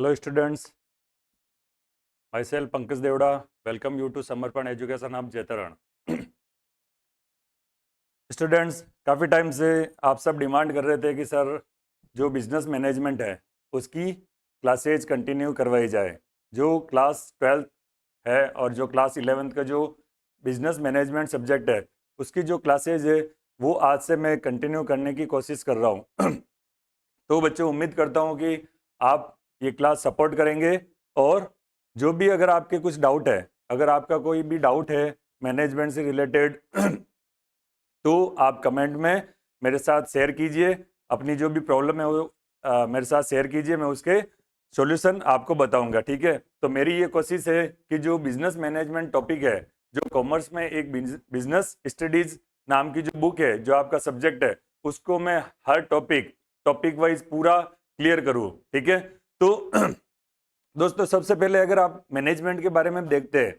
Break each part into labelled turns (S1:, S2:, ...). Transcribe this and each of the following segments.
S1: Hello students, myself Pankaj Devda, welcome you to समर्पण education of जैतरण। Students, काफ़ी time से आप सब डिमांड कर रहे थे कि सर जो बिजनेस मैनेजमेंट है उसकी क्लासेज कंटिन्यू करवाई जाए। जो क्लास 12th है और जो क्लास 11th का जो बिजनेस मैनेजमेंट सब्जेक्ट है उसकी जो क्लासेज है वो आज से मैं कंटिन्यू करने की कोशिश कर रहा हूँ। तो बच्चों, उम्मीद करता हूँ कि आप ये क्लास सपोर्ट करेंगे और जो भी अगर आपके कुछ डाउट है, अगर आपका कोई भी डाउट है मैनेजमेंट से रिलेटेड तो आप कमेंट में मेरे साथ शेयर कीजिए। अपनी जो भी प्रॉब्लम है वो मेरे साथ शेयर कीजिए, मैं उसके सॉल्यूशन आपको बताऊंगा। ठीक है, तो मेरी ये कोशिश है कि जो बिजनेस मैनेजमेंट टॉपिक है, जो कॉमर्स में एक बिजनेस स्टडीज नाम की जो बुक है, जो आपका सब्जेक्ट है, उसको मैं हर टॉपिक वाइज पूरा क्लियर करूँ। ठीक है, तो दोस्तों, सबसे पहले अगर आप मैनेजमेंट के बारे में देखते हैं,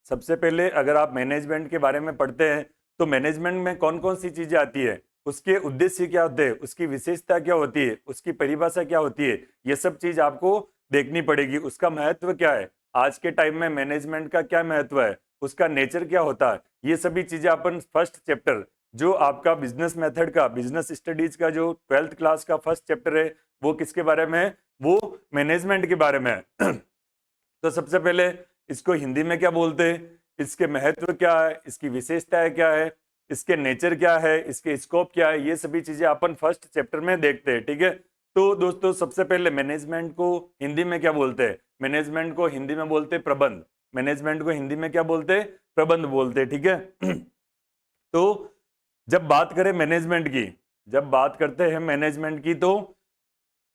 S1: सबसे पहले अगर आप मैनेजमेंट के बारे में पढ़ते हैं तो मैनेजमेंट में कौन कौन सी चीजें आती है, उसके उद्देश्य क्या होते हैं, उसकी विशेषता क्या होती है, उसकी परिभाषा क्या होती है, ये सब चीज आपको देखनी पड़ेगी। उसका महत्व क्या है, आज के टाइम में मैनेजमेंट का क्या महत्व है, उसका नेचर क्या होता है, ये सभी चीजें अपन फर्स्ट चैप्टर जो आपका बिजनेस मेथड का, बिजनेस स्टडीज का जो 12th क्लास का फर्स्ट चैप्टर है, वो किसके बारे में है, वो मैनेजमेंट के बारे में है। तो सबसे पहले इसको हिंदी में क्या बोलते हैं, इसके महत्व क्या है, इसकी विशेषताएं क्या है, इसके नेचर क्या है, इसके स्कोप क्या है, ये सभी चीजें अपन फर्स्ट चैप्टर में देखते हैं। ठीक है, तो दोस्तों, सबसे पहले मैनेजमेंट को हिंदी में क्या बोलते हैं, मैनेजमेंट को हिंदी में बोलते हैं प्रबंध। मैनेजमेंट को हिंदी में क्या बोलते हैं, प्रबंध बोलते हैं। ठीक है, तो जब बात करें मैनेजमेंट की, जब बात करते हैं मैनेजमेंट की, तो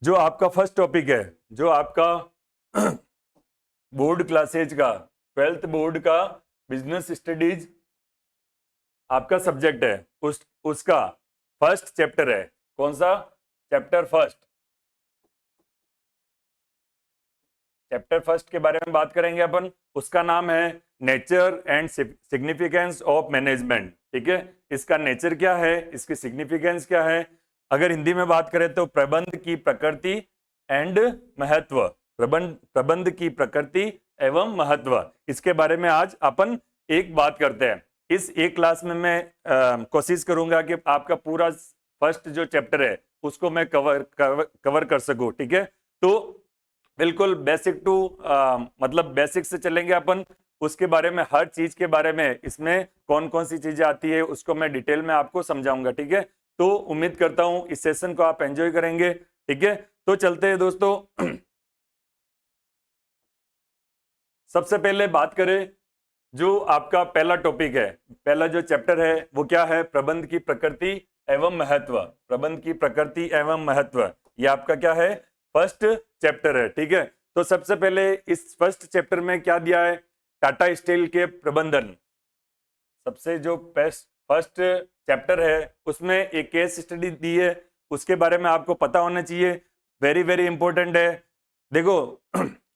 S1: जो आपका फर्स्ट टॉपिक है, जो आपका बोर्ड क्लासेज का 12th बोर्ड का बिजनेस स्टडीज आपका सब्जेक्ट है, उसका फर्स्ट चैप्टर है। कौन सा चैप्टर, फर्स्ट चैप्टर फर्स्ट के बारे में बात करेंगे अपन। उसका नाम है nature and significance of management. ठीक है, इसका नेचर क्या है, इसकी सिग्निफिकेंस क्या है। अगर हिंदी में बात करें तो प्रबंध की प्रकृति एंड महत्व, प्रबंध की प्रकृति एवं महत्व, इसके बारे में आज अपन एक बात करते हैं। इस एक क्लास में मैं कोशिश करूंगा कि आपका पूरा फर्स्ट जो चैप्टर है उसको मैं कवर कर सकूं। ठीक है, तो बिल्कुल बेसिक टू मतलब बेसिक से चलेंगे अपन। उसके बारे में, हर चीज के बारे में, इसमें कौन कौन सी चीजें आती है उसको मैं डिटेल में आपको समझाऊंगा। ठीक है, तो उम्मीद करता हूं इस सेशन को आप एंजॉय करेंगे। ठीक है, तो चलते हैं दोस्तों। सबसे पहले बात करें, जो आपका पहला टॉपिक है, पहला जो चैप्टर है वो क्या है, प्रबंध की प्रकृति एवं महत्व। प्रबंध की प्रकृति एवं महत्व, ये आपका क्या है, फर्स्ट चैप्टर है। ठीक है, तो सबसे पहले इस फर्स्ट चैप्टर में क्या दिया है, टाटा स्टील के प्रबंधन। सबसे जो फर्स्ट चैप्टर है उसमें एक केस स्टडी दी है, उसके बारे में आपको पता होना चाहिए, वेरी वेरी इंपॉर्टेंट है। देखो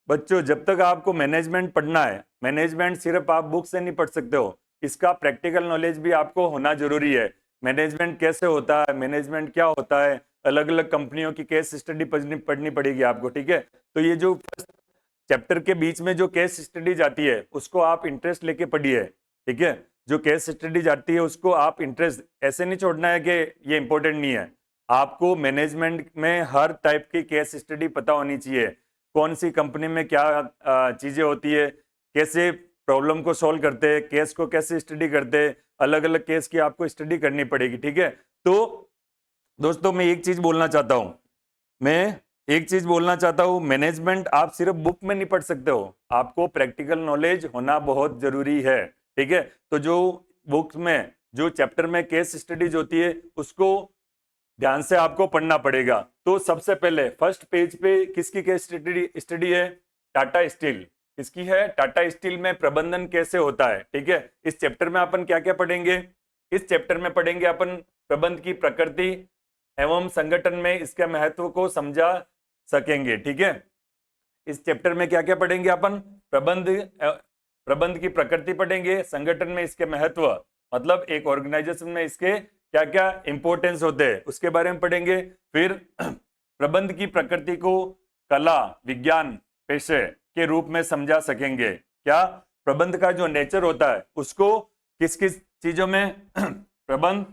S1: बच्चों, जब तक आपको मैनेजमेंट पढ़ना है, मैनेजमेंट सिर्फ आप बुक से नहीं पढ़ सकते हो, इसका प्रैक्टिकल नॉलेज भी आपको होना जरूरी है। मैनेजमेंट कैसे होता है, मैनेजमेंट क्या होता है, अलग अलग कंपनियों की केस स्टडी पढ़नी पड़ेगी आपको। ठीक है, तो ये जो चैप्टर के बीच में जो केस स्टडीज आती है उसको आप इंटरेस्ट लेके पढ़िए। ठीक है, जो केस स्टडीज आती है उसको आप इंटरेस्ट, ऐसे नहीं छोड़ना है कि ये इंपॉर्टेंट नहीं है। आपको मैनेजमेंट में हर टाइप की केस स्टडी पता होनी चाहिए, कौन सी कंपनी में क्या चीजें होती है, कैसे प्रॉब्लम को सॉल्व करते हैं, केस को कैसे स्टडी करते हैं, अलग अलग केस की आपको स्टडी करनी पड़ेगी। ठीक है, तो दोस्तों मैं एक चीज बोलना चाहता हूं, मैनेजमेंट आप सिर्फ बुक में नहीं पढ़ सकते हो, आपको प्रैक्टिकल नॉलेज होना बहुत जरूरी है। ठीक है, तो जो बुक्स में, जो चैप्टर में केस स्टडीज होती है उसको ध्यान से आपको पढ़ना पड़ेगा। तो सबसे पहले फर्स्ट पेज पे किसकी केस स्टडी है, टाटा स्टील। किसकी है, टाटा स्टील में प्रबंधन कैसे होता है। ठीक है, इस चैप्टर में अपन क्या क्या पढ़ेंगे, इस चैप्टर में पढ़ेंगे अपन प्रबंध की प्रकृति एवं संगठन में इसके महत्व को समझा सकेंगे। ठीक है, इस चैप्टर में क्या क्या पढ़ेंगे अपन, प्रबंध की प्रकृति पढ़ेंगे, संगठन में इसके महत्व, मतलब एक ऑर्गेनाइजेशन में इसके क्या क्या इंपॉर्टेंस होते हैं उसके बारे में पढ़ेंगे। फिर प्रबंध की प्रकृति को कला विज्ञान पेशे के रूप में समझा सकेंगे। क्या प्रबंध का जो नेचर होता है उसको किस किस चीजों में प्रबंध,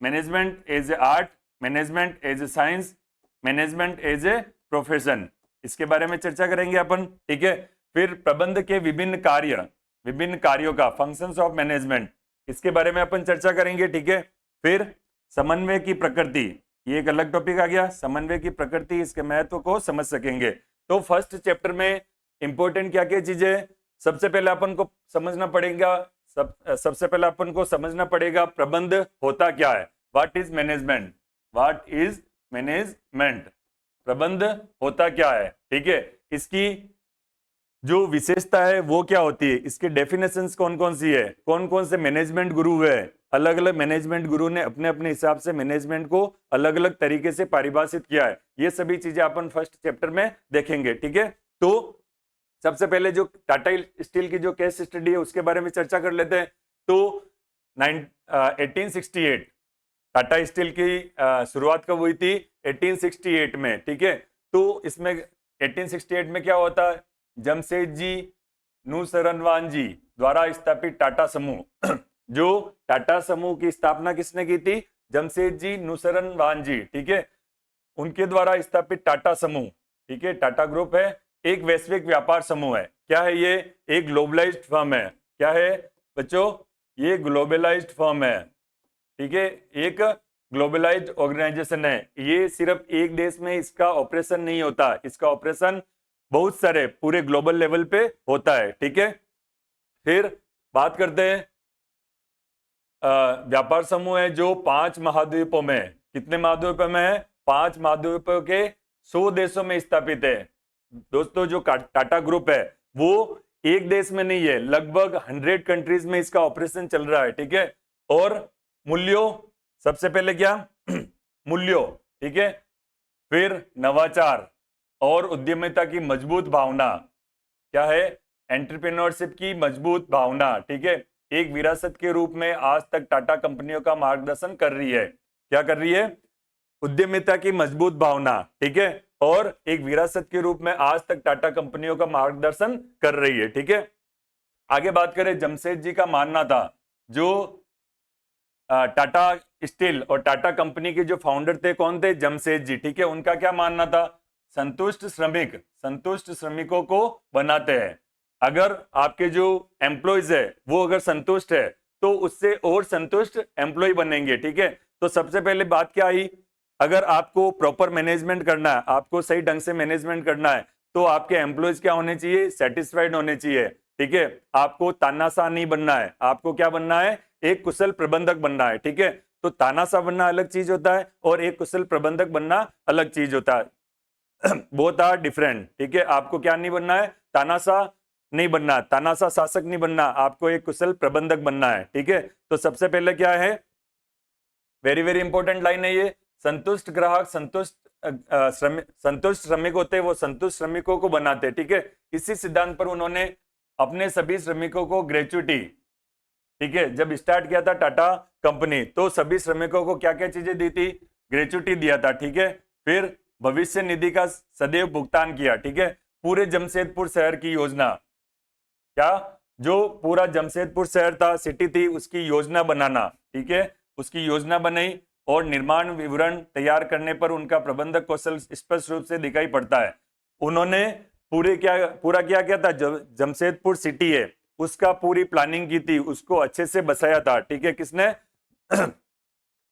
S1: management as a art, management as a science, management as a profession, इसके बारे में चर्चा करेंगे अपन। ठीक है, फिर प्रबंध के विभिन्न कार्यों का फंक्शंस ऑफ मैनेजमेंट, इसके बारे में अपन चर्चा करेंगे। ठीक है, फिर समन्वय की प्रकृति, ये एक अलग टॉपिक आ गया, समन्वय की प्रकृति, इसके महत्व को समझ सकेंगे। तो फर्स्ट चैप्टर में इंपॉर्टेंट क्या क्या चीजें, सबसे पहले अपन को समझना पड़ेगा, सबसे पहले अपन को समझना पड़ेगा प्रबंध होता क्या है, what is management, what is management, प्रबंध होता क्या है। ठीक है, इसकी जो विशेषता है वो क्या होती है, इसके डेफिनेशंस कौन कौन सी है, कौन कौन से मैनेजमेंट गुरु है, अलग अलग मैनेजमेंट गुरु ने अपने अपने हिसाब से मैनेजमेंट को अलग अलग तरीके से परिभाषित किया है, ये सभी चीजें अपन फर्स्ट चैप्टर में देखेंगे। ठीक है, तो सबसे पहले जो टाटा स्टील की जो केस स्टडी है उसके बारे में चर्चा कर लेते हैं। तो 1868 टाटा स्टील की शुरुआत कब हुई थी, 1868 में। ठीक है, तो इसमें 1868 में क्या होता है, जमशेदजी नूसरनवान जी द्वारा स्थापित टाटा समूह जो टाटा समूह की स्थापना किसने की थी, जमशेदजी नूसरनवान जी। ठीक है, उनके द्वारा स्थापित टाटा समूह, ठीक है, टाटा ग्रुप है, एक वैश्विक व्यापार समूह है। क्या है ये, एक ग्लोबलाइज्ड फर्म है। क्या है बच्चों, ये ग्लोबलाइज्ड फर्म है। ठीक है, एक ग्लोबलाइज्ड ऑर्गेनाइजेशन है, ये सिर्फ एक देश में इसका ऑपरेशन नहीं होता, इसका ऑपरेशन बहुत सारे पूरे ग्लोबल लेवल पे होता है। ठीक है, फिर बात करते हैं व्यापार समूह है जो 5 महाद्वीपों में, कितने महाद्वीपों में है, 5 महाद्वीपों के 100 देशों में स्थापित है। दोस्तों जो टाटा ग्रुप है वो एक देश में नहीं है, लगभग 100 कंट्रीज में इसका ऑपरेशन चल रहा है। ठीक है, और मूल्यों, सबसे पहले क्या मूल्यों, ठीक है, फिर नवाचार और उद्यमिता की मजबूत भावना, क्या है, एंटरप्रेन्योरशिप की मजबूत भावना। ठीक है, एक विरासत के रूप में आज तक टाटा कंपनियों का मार्गदर्शन कर रही है। क्या कर रही है, उद्यमिता की मजबूत भावना। ठीक है, और एक विरासत के रूप में आज तक टाटा कंपनियों का मार्गदर्शन कर रही है। ठीक है, आगे बात करें, जमशेद जी का मानना था, जो टाटा स्टील और टाटा कंपनी के जो फाउंडर थे कौन थे, जमशेद जी। ठीक है, उनका क्या मानना था, संतुष्ट श्रमिकों को बनाते हैं। अगर आपके जो एम्प्लॉयज है वो अगर संतुष्ट है तो उससे और संतुष्ट एम्प्लॉय बनेंगे। ठीक है, तो सबसे पहले बात क्या आई, अगर आपको प्रॉपर मैनेजमेंट करना है, आपको सही ढंग से मैनेजमेंट करना है, तो आपके एम्प्लॉयज क्या होने चाहिए, सेटिस्फाइड होने चाहिए। ठीक है, आपको तानाशाह नहीं बनना है, आपको क्या बनना है, एक कुशल प्रबंधक बनना है। ठीक है, तो तानाशाह बनना अलग चीज होता है और एक कुशल प्रबंधक बनना अलग चीज होता है, बोथ आर डिफरेंट। ठीक है, आपको क्या नहीं बनना है, तानाशाह नहीं बनना, तानाशाह शासक नहीं बनना, आपको एक कुशल प्रबंधक बनना है। ठीक है, तो सबसे पहले क्या है, वेरी वेरी इंपॉर्टेंट लाइन है ये, संतुष्ट ग्राहक संतुष्ट श्रमिक होते हैं, वो संतुष्ट श्रमिकों को बनाते हैं। ठीक है, इसी सिद्धांत पर उन्होंने अपने सभी श्रमिकों को ग्रेच्युटी, ठीक है, जब स्टार्ट किया था टाटा कंपनी तो सभी श्रमिकों को क्या क्या चीजें दी थी, ग्रेच्युटी दिया था। ठीक है, फिर भविष्य निधि का सदैव भुगतान किया। ठीक है, पूरे जमशेदपुर शहर की योजना, क्या, जो पूरा जमशेदपुर शहर था, सिटी थी, उसकी योजना बनाना। ठीक है, उसकी योजना बनाई और निर्माण विवरण तैयार करने पर उनका प्रबंधक कौशल स्पष्ट रूप से दिखाई पड़ता है। उन्होंने पूरा क्या किया था, जमशेदपुर सिटी है उसका पूरी प्लानिंग की थी, उसको अच्छे से बसाया था। ठीक है, किसने,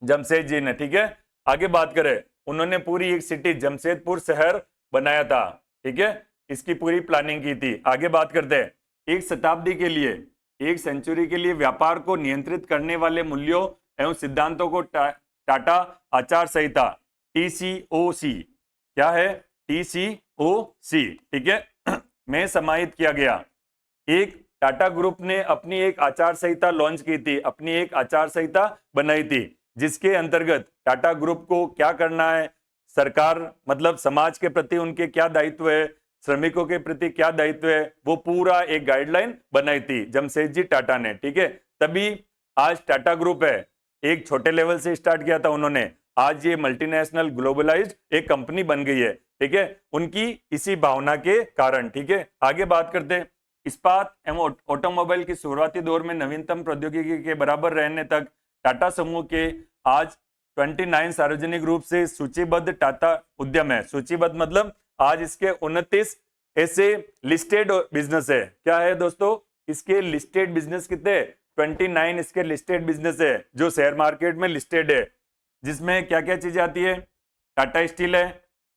S1: जमशेद जी ने। ठीक है, आगे बात करें, उन्होंने पूरी एक सिटी जमशेदपुर शहर बनाया था। ठीक है, इसकी पूरी प्लानिंग की थी। आगे बात करते हैं, एक शताब्दी के लिए, एक सेंचुरी के लिए व्यापार को नियंत्रित करने वाले मूल्यों एवं सिद्धांतों को टाटा आचार संहिता TCOC, क्या है, TCOC, ठीक है, में समाहित किया गया। एक टाटा ग्रुप ने अपनी एक आचार संहिता लॉन्च की थी, अपनी एक आचार संहिता बनाई थी, जिसके अंतर्गत टाटा ग्रुप को क्या करना है, सरकार मतलब समाज के प्रति उनके क्या दायित्व है, श्रमिकों के प्रति क्या दायित्व है, वो पूरा एक गाइडलाइन बनाई थी जमशेद जी टाटा ने। ठीक है, तभी आज टाटा ग्रुप है, एक छोटे लेवल से स्टार्ट किया था उन्होंने, आज ये मल्टीनेशनल ग्लोबलाइज्ड एक कंपनी बन गई है। ठीक है, उनकी इसी भावना के कारण। ठीक है, आगे बात करते हैं। इस्पात एवं ऑटोमोबाइल की शुरुआती दौर में नवीनतम प्रौद्योगिकी के बराबर रहने तक टाटा समूह के आज 29 सार्वजनिक रूप से सूचीबद्ध टाटा उद्यम है। सूचीबद्ध मतलब आज इसके 29 ऐसे लिस्टेड बिजनेस है। क्या है दोस्तों, इसके लिस्टेड बिजनेस कितने, 29 इसके लिस्टेड बिजनेस है जो शेयर मार्केट में लिस्टेड है। जिसमें क्या क्या चीजें आती है, टाटा स्टील है।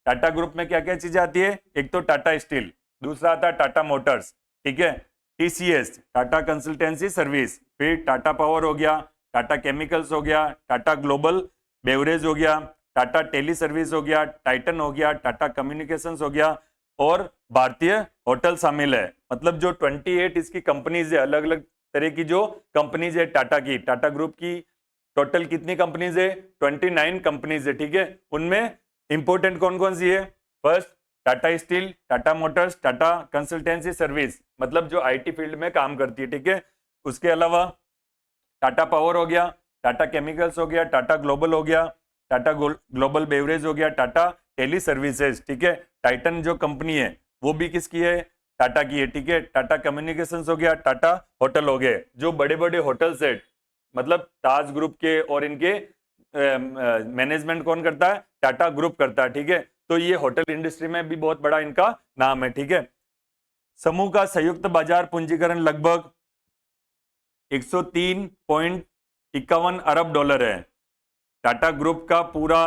S1: टाटा ग्रुप में क्या क्या चीजें आती है, एक तो टाटा स्टील, दूसरा आता है टाटा मोटर्स, ठीक है, टीसीएस टाटा कंसल्टेंसी सर्विस, फिर टाटा पावर हो गया, टाटा केमिकल्स हो गया, टाटा ग्लोबल बेवरेज हो गया, टाटा टेली सर्विस हो गया, टाइटन हो गया, टाटा कम्युनिकेशंस हो गया और भारतीय होटल शामिल है। मतलब जो 28 इसकी कंपनीज है, अलग अलग तरह की जो कंपनीज है टाटा की, टाटा ग्रुप की टोटल कितनी कंपनीज है, 29 कंपनीज है। ठीक है, उनमें इंपोर्टेंट कौन कौन सी है, first Tata steel, Tata Motors, Tata consultancy service, मतलब जो आईटी फील्ड में काम करती है। ठीक है, उसके अलावा टाटा पावर हो गया, टाटा केमिकल्स हो गया, टाटा ग्लोबल हो गया, टाटा ग्लोबल बेवरेज हो गया, टाटा टेली सर्विसेज। ठीक है, टाइटन जो कंपनी है वो भी किसकी है, टाटा की है। ठीक है, टाटा कम्युनिकेशंस हो गया, टाटा होटल हो गए, जो बड़े बड़े होटल्स है, मतलब ताज ग्रुप के और इनके मैनेजमेंट कौन करता है, टाटा ग्रुप करता है। ठीक है, तो ये होटल इंडस्ट्री में भी बहुत बड़ा इनका नाम है। ठीक है, समूह का संयुक्त बाजार पूंजीकरण लगभग 103.51 अरब डॉलर है। टाटा ग्रुप का पूरा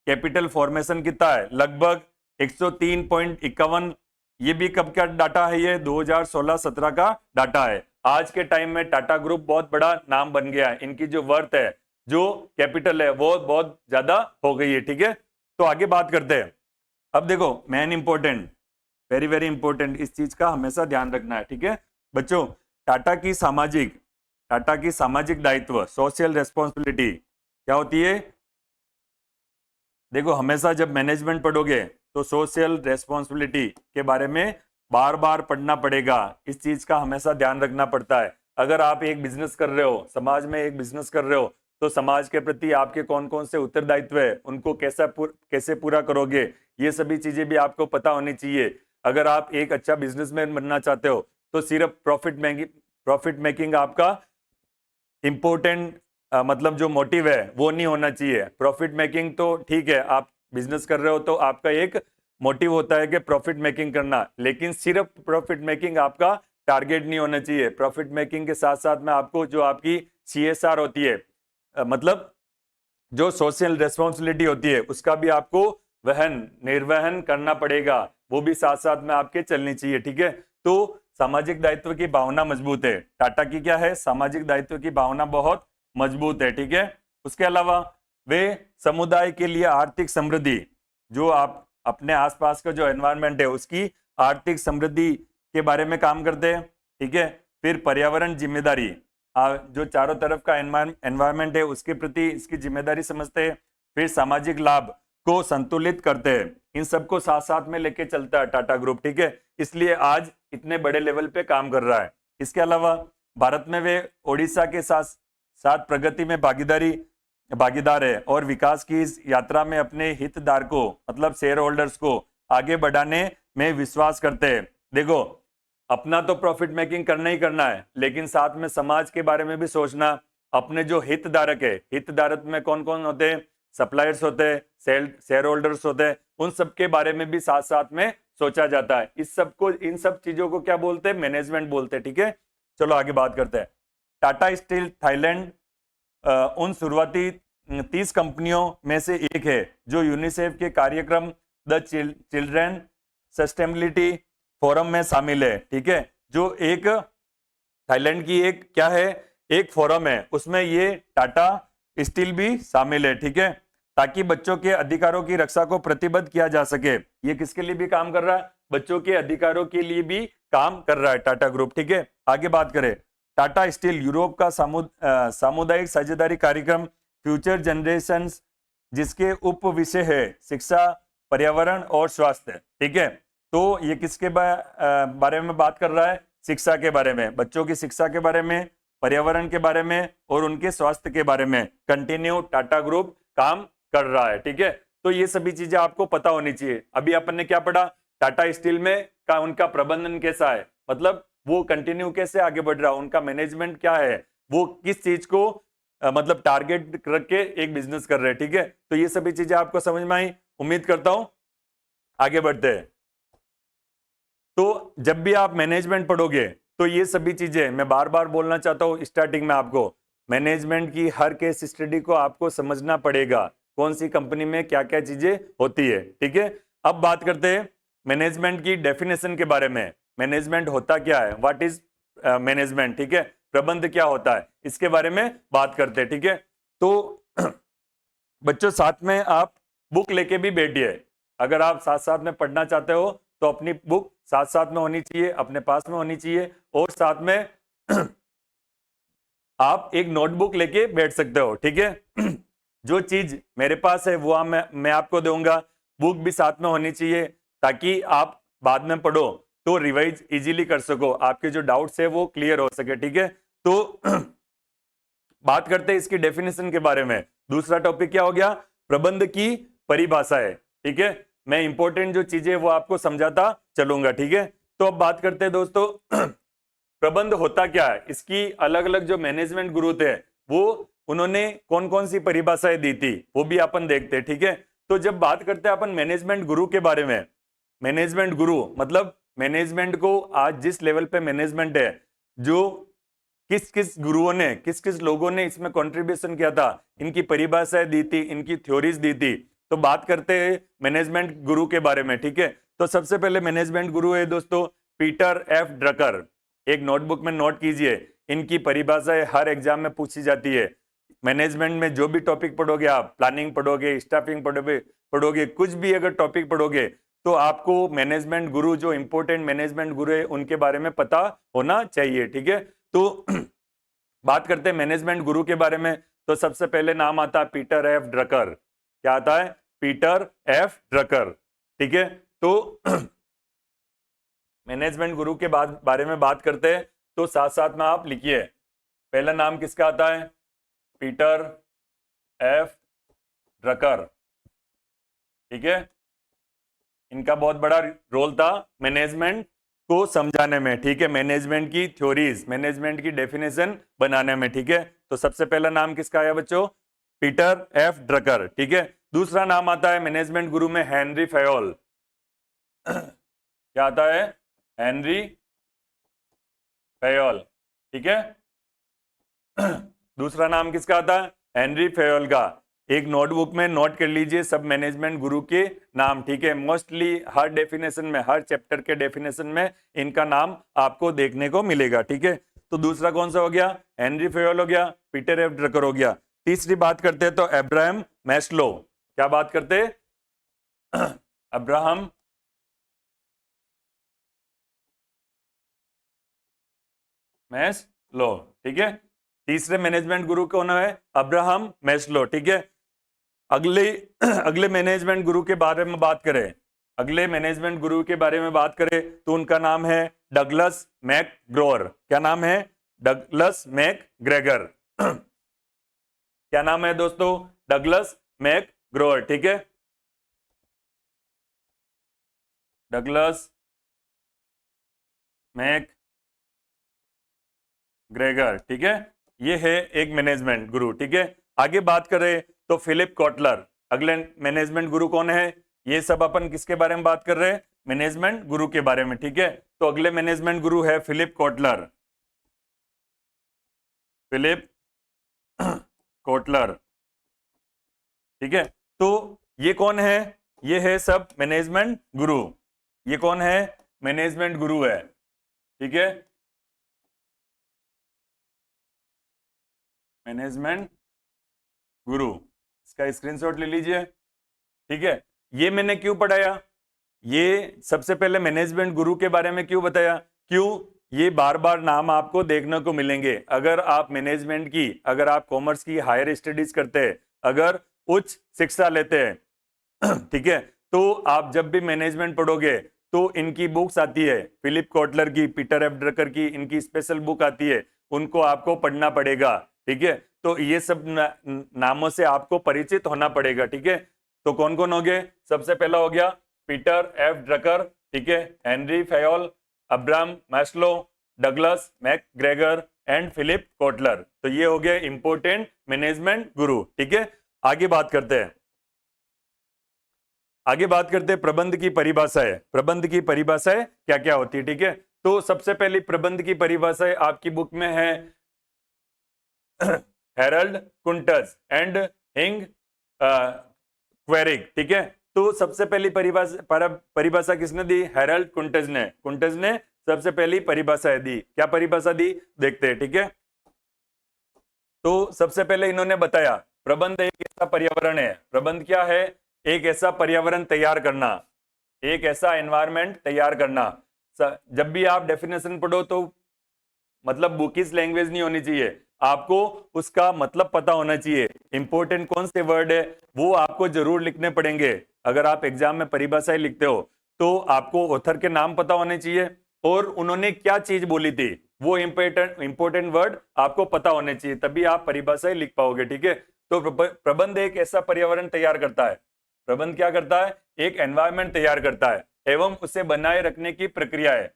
S1: कैपिटल फॉर्मेशन कितना है, लगभग 103.51। ये भी कब का डाटा है, ये 2016-17 का डाटा है। आज के टाइम में टाटा ग्रुप बहुत बड़ा नाम बन गया है, इनकी जो वर्थ है, जो कैपिटल है, वो बहुत ज्यादा हो गई है। ठीक है, तो आगे बात करते हैं। अब देखो main important, very very important, इस चीज का हमेशा ध्यान रखना है। ठीक है बच्चों, टाटा की सामाजिक दायित्व, सोशल रेस्पॉन्सिबिलिटी क्या होती है। देखो हमेशा जब मैनेजमेंट पढ़ोगे तो सोशल रेस्पॉन्सिबिलिटी के बारे में बार बार पढ़ना पड़ेगा, इस चीज का हमेशा ध्यान रखना पड़ता है। अगर आप एक बिजनेस कर रहे हो, समाज में एक बिजनेस कर रहे हो, तो समाज के प्रति आपके कौन कौन से उत्तरदायित्व है, उनको कैसे पूरा करोगे, ये सभी चीजें भी आपको पता होनी चाहिए। अगर आप एक अच्छा बिजनेसमैन बनना चाहते हो तो सिर्फ प्रॉफिट मेकिंग आपका इंपॉर्टेंट मतलब जो मोटिव है वो नहीं होना चाहिए। प्रॉफिट मेकिंग तो ठीक है, आप बिजनेस कर रहे हो तो आपका एक मोटिव होता है कि प्रॉफिट मेकिंग करना, लेकिन सिर्फ प्रॉफिट मेकिंग आपका टारगेट नहीं होना चाहिए। प्रॉफिट मेकिंग के साथ साथ में आपको जो आपकी सीएसआर होती है, मतलब जो सोशल रेस्पॉन्सिबिलिटी होती है, उसका भी आपको निर्वहन करना पड़ेगा, वो भी साथ साथ में आपके चलनी चाहिए। ठीक है, तो सामाजिक दायित्व की भावना मजबूत है। टाटा की क्या है, सामाजिक दायित्व की भावना बहुत मजबूत है। ठीक है, उसके अलावा वे समुदाय के लिए आर्थिक समृद्धि, जो आप अपने आसपास का जो एनवायरनमेंट है उसकी आर्थिक समृद्धि के बारे में काम करते हैं। ठीक है, फिर पर्यावरण जिम्मेदारी, जो चारों तरफ का एनवायरनमेंट है उसके प्रति इसकी जिम्मेदारी समझते हैं। फिर सामाजिक लाभ को संतुलित करते हैं, इन सबको साथ साथ में लेके चलता है टाटा ग्रुप। ठीक है, इसलिए आज इतने बड़े लेवल पे काम कर रहा है। इसके अलावा भारत में वे ओडिशा के साथ प्रगति में भागीदार है और विकास की इस यात्रा में अपने हितधारकों मतलब शेयर होल्डर्स को आगे बढ़ाने में विश्वास करते हैं। देखो अपना तो प्रॉफिट मेकिंग करना ही करना है, लेकिन साथ में समाज के बारे में भी सोचना। अपने जो हितधारक है, हितधारक में कौन कौन होते हैं, सप्लायर्स होते हैं, शेयर होल्डर्स होते हैं, उन सब के बारे में भी साथ साथ में सोचा जाता है। इन सब चीजों को क्या बोलते हैं, मैनेजमेंट बोलते हैं। ठीक है, चलो आगे बात करते हैं। टाटा स्टील थाईलैंड उन शुरुआती 30 कंपनियों में से एक है जो यूनिसेफ के कार्यक्रम द चिल्ड्रन सस्टेनेबिलिटी फोरम में शामिल है। ठीक है, जो एक थाईलैंड की एक क्या है, एक फोरम है, उसमें ये टाटा स्टील भी शामिल है। ठीक है, ताकि बच्चों के अधिकारों की रक्षा को प्रतिबद्ध किया जा सके। ये किसके लिए भी काम कर रहा है, बच्चों के अधिकारों के लिए भी काम कर रहा है टाटा ग्रुप। ठीक है, आगे बात करें। टाटा स्टील यूरोप का सामुदायिक साझेदारी कार्यक्रम फ्यूचर जनरेशंस, जिसके उप विषय है शिक्षा, पर्यावरण और स्वास्थ्य। ठीक है, तो ये किसके बारे में बात कर रहा है, शिक्षा के बारे में, बच्चों की शिक्षा के बारे में, पर्यावरण के बारे में और उनके स्वास्थ्य के बारे में कंटिन्यू टाटा ग्रुप काम कर रहा है। ठीक है, तो ये सभी चीजें आपको पता होनी चाहिए। अभी अपन ने क्या पढ़ा, टाटा स्टील में का उनका प्रबंधन कैसा है, मतलब वो कंटिन्यू कैसे आगे बढ़ रहा है, उनका मैनेजमेंट क्या है, वो किस चीज को मतलब टारगेट रख के एक बिजनेस कर रहे हैं। ठीक है, तो ये सभी चीजें आपको समझ में आई, उम्मीद करता हूं। आगे बढ़ते हैं। तो जब भी आप मैनेजमेंट पढ़ोगे तो ये सभी चीजें मैं बार बार बोलना चाहता हूं स्टार्टिंग में, आपको मैनेजमेंट की हर केस स्टडी को आपको समझना पड़ेगा, कौन सी कंपनी में क्या क्या चीजें होती है। ठीक है, अब बात करते हैं मैनेजमेंट की डेफिनेशन के बारे में। मैनेजमेंट होता क्या है, व्हाट इज मैनेजमेंट। ठीक है, प्रबंध क्या होता है, इसके बारे में बात करते हैं। ठीक है, तो बच्चों साथ में आप बुक लेके भी बैठिए। अगर आप साथ साथ में पढ़ना चाहते हो तो अपनी बुक साथ साथ में होनी चाहिए, अपने पास में होनी चाहिए, और साथ में आप एक नोटबुक लेके बैठ सकते हो। ठीक है, जो चीज मेरे पास है वो मैं आपको दूंगा, बुक भी साथ में होनी चाहिए ताकि आप बाद में पढ़ो तो रिवाइज इजीली कर सको, आपके जो डाउट्स है वो क्लियर हो सके। ठीक है, तो बात करते हैं इसकी डेफिनेशन के बारे में। दूसरा टॉपिक क्या हो गया, प्रबंध की परिभाषा है। ठीक है, मैं इंपॉर्टेंट जो चीजें वो आपको समझाता चलूंगा। ठीक है, तो अब बात करते हैं दोस्तों प्रबंध होता क्या है, इसकी अलग अलग जो मैनेजमेंट गुरु थे वो उन्होंने कौन कौन सी परिभाषाएं दी थी वो भी अपन देखते हैं। ठीक है, तो जब बात करते हैं अपन मैनेजमेंट गुरु के बारे में, मैनेजमेंट गुरु मतलब मैनेजमेंट को आज जिस लेवल पे मैनेजमेंट है, जो किस किस गुरुओं ने किस किस लोगों ने इसमें कंट्रीब्यूशन किया था, इनकी परिभाषाएं दी थी, इनकी थ्योरीज दी थी। तो बात करते हैं मैनेजमेंट गुरु के बारे में। ठीक है, तो सबसे पहले मैनेजमेंट गुरु है दोस्तों पीटर एफ ड्रकर। एक नोटबुक में नोट कीजिए, इनकी परिभाषाएं हर एग्जाम में पूछी जाती है। मैनेजमेंट में जो भी टॉपिक पढ़ोगे आप, प्लानिंग पढ़ोगे, स्टाफिंग पढ़ोगे, कुछ भी अगर टॉपिक पढ़ोगे तो आपको मैनेजमेंट गुरु, जो इंपॉर्टेंट मैनेजमेंट गुरु है उनके बारे में पता होना चाहिए। ठीक है, तो बात करते हैं मैनेजमेंट गुरु के बारे में। तो सबसे पहले नाम आता है पीटर एफ ड्रकर। क्या आता है, पीटर एफ ड्रकर। ठीक है, तो मैनेजमेंट गुरु के बारे में बात करते हैं तो साथ साथ में आप लिखिए, पहला नाम किसका आता है, पीटर एफ ड्रकर। ठीक है, इनका बहुत बड़ा रोल था मैनेजमेंट को समझाने में। ठीक है, मैनेजमेंट की थ्योरीज, मैनेजमेंट की डेफिनेशन बनाने में। ठीक है, तो सबसे पहला नाम किसका आया बच्चों, पीटर एफ ड्रकर। ठीक है, दूसरा नाम आता है मैनेजमेंट गुरु में हेनरी फयोल। क्या आता है, हेनरी फयोल। ठीक है, दूसरा नाम किसका आता है, हेनरी फयोल का। एक नोटबुक में नोट कर लीजिए सब मैनेजमेंट गुरु के नाम। ठीक है, मोस्टली हर डेफिनेशन में, हर चैप्टर के डेफिनेशन में इनका नाम आपको देखने को मिलेगा। ठीक है, तो दूसरा कौन सा हो गया, हेनरी फयोल हो गया, पीटर एफ ड्रकर हो गया। तीसरी बात करते हैं तो अब्राहम मैस्लो। क्या बात करते हैं, अब्राहम मैस्लो। ठीक है, तीसरे मैनेजमेंट गुरु कौन है, अब्राहम मैस्लो। ठीक है, अगले मैनेजमेंट गुरु के बारे में बात करें, अगले मैनेजमेंट गुरु के बारे में बात करें तो उनका नाम है डगलस मैकग्रोर। क्या नाम है, डगलस मैकग्रेगर। क्या नाम है दोस्तों, डगलस मैकग्रोर। ठीक है, डगलस मैकग्रेगर। ठीक है, ये है एक मैनेजमेंट गुरु। ठीक है, आगे बात करें तो फिलिप कॉटलर, अगले मैनेजमेंट गुरु कौन है, ये सब अपन किसके बारे में बात कर रहे हैं, मैनेजमेंट गुरु के बारे में। ठीक है, तो अगले मैनेजमेंट गुरु है फिलिप कॉटलर, फिलिप कॉटलर। ठीक है, तो ये कौन है, ये है सब मैनेजमेंट गुरु। ये कौन है, मैनेजमेंट गुरु है। ठीक है, मैनेजमेंट गुरु, इसका स्क्रीनशॉट ले लीजिए। ठीक है, ये मैंने क्यों पढ़ाया, ये सबसे पहले मैनेजमेंट गुरु के बारे में क्यों बताया, क्यों, ये बार बार नाम आपको देखने को मिलेंगे। अगर आप मैनेजमेंट की, अगर आप कॉमर्स की हायर स्टडीज करते हैं, अगर उच्च शिक्षा लेते हैं, ठीक है, तो आप जब भी मैनेजमेंट पढ़ोगे तो इनकी बुक्स आती है, फिलिप कॉटलर की, पीटर एफ ड्रकर की, इनकी स्पेशल बुक आती है, उनको आपको पढ़ना पड़ेगा। ठीक है, तो ये सब नामों से आपको परिचित होना पड़ेगा। ठीक है, तो कौन कौन हो गए? सबसे पहला हो गया पीटर एफ ड्रकर, ठीक है, Henri Fayol, Abraham Maslow, Douglas McGregor and Philip Kotler. तो ये हो गए इंपोर्टेंट मैनेजमेंट गुरु, ठीक है। आगे बात करते हैं, प्रबंध की परिभाषाएं। प्रबंध की परिभाषाएं क्या क्या होती है, ठीक है। तो सबसे पहली प्रबंध की परिभाषाएं आपकी बुक में है हेरल्ड कुंटज एंड हिंग क्वेरिक, ठीक है। तो सबसे पहली परिभाषा किसने दी? हेरल्ड कुंटज ने। सबसे पहली परिभाषा दी। क्या परिभाषा दी देखते हैं, ठीक है। तो सबसे पहले इन्होंने बताया प्रबंध एक ऐसा पर्यावरण है। प्रबंध क्या है? एक ऐसा पर्यावरण तैयार करना, एक ऐसा एनवायरनमेंट तैयार करना। जब भी आप डेफिनेशन पढ़ो तो मतलब बुकिश लैंग्वेज नहीं होनी चाहिए, आपको उसका मतलब पता होना चाहिए। इंपॉर्टेंट कौन से वर्ड है वो आपको जरूर लिखने पड़ेंगे। अगर आप एग्जाम में परिभाषाएं लिखते हो तो आपको ऑथर के नाम पता होने चाहिए और उन्होंने क्या चीज बोली थी वो इंपॉर्टेंट वर्ड आपको पता होने चाहिए, तभी आप परिभाषाएं लिख पाओगे, ठीक है। तो प्रबंध एक ऐसा पर्यावरण तैयार करता है। प्रबंध क्या करता है? एक एनवायरमेंट तैयार करता है एवं उसे बनाए रखने की प्रक्रिया है।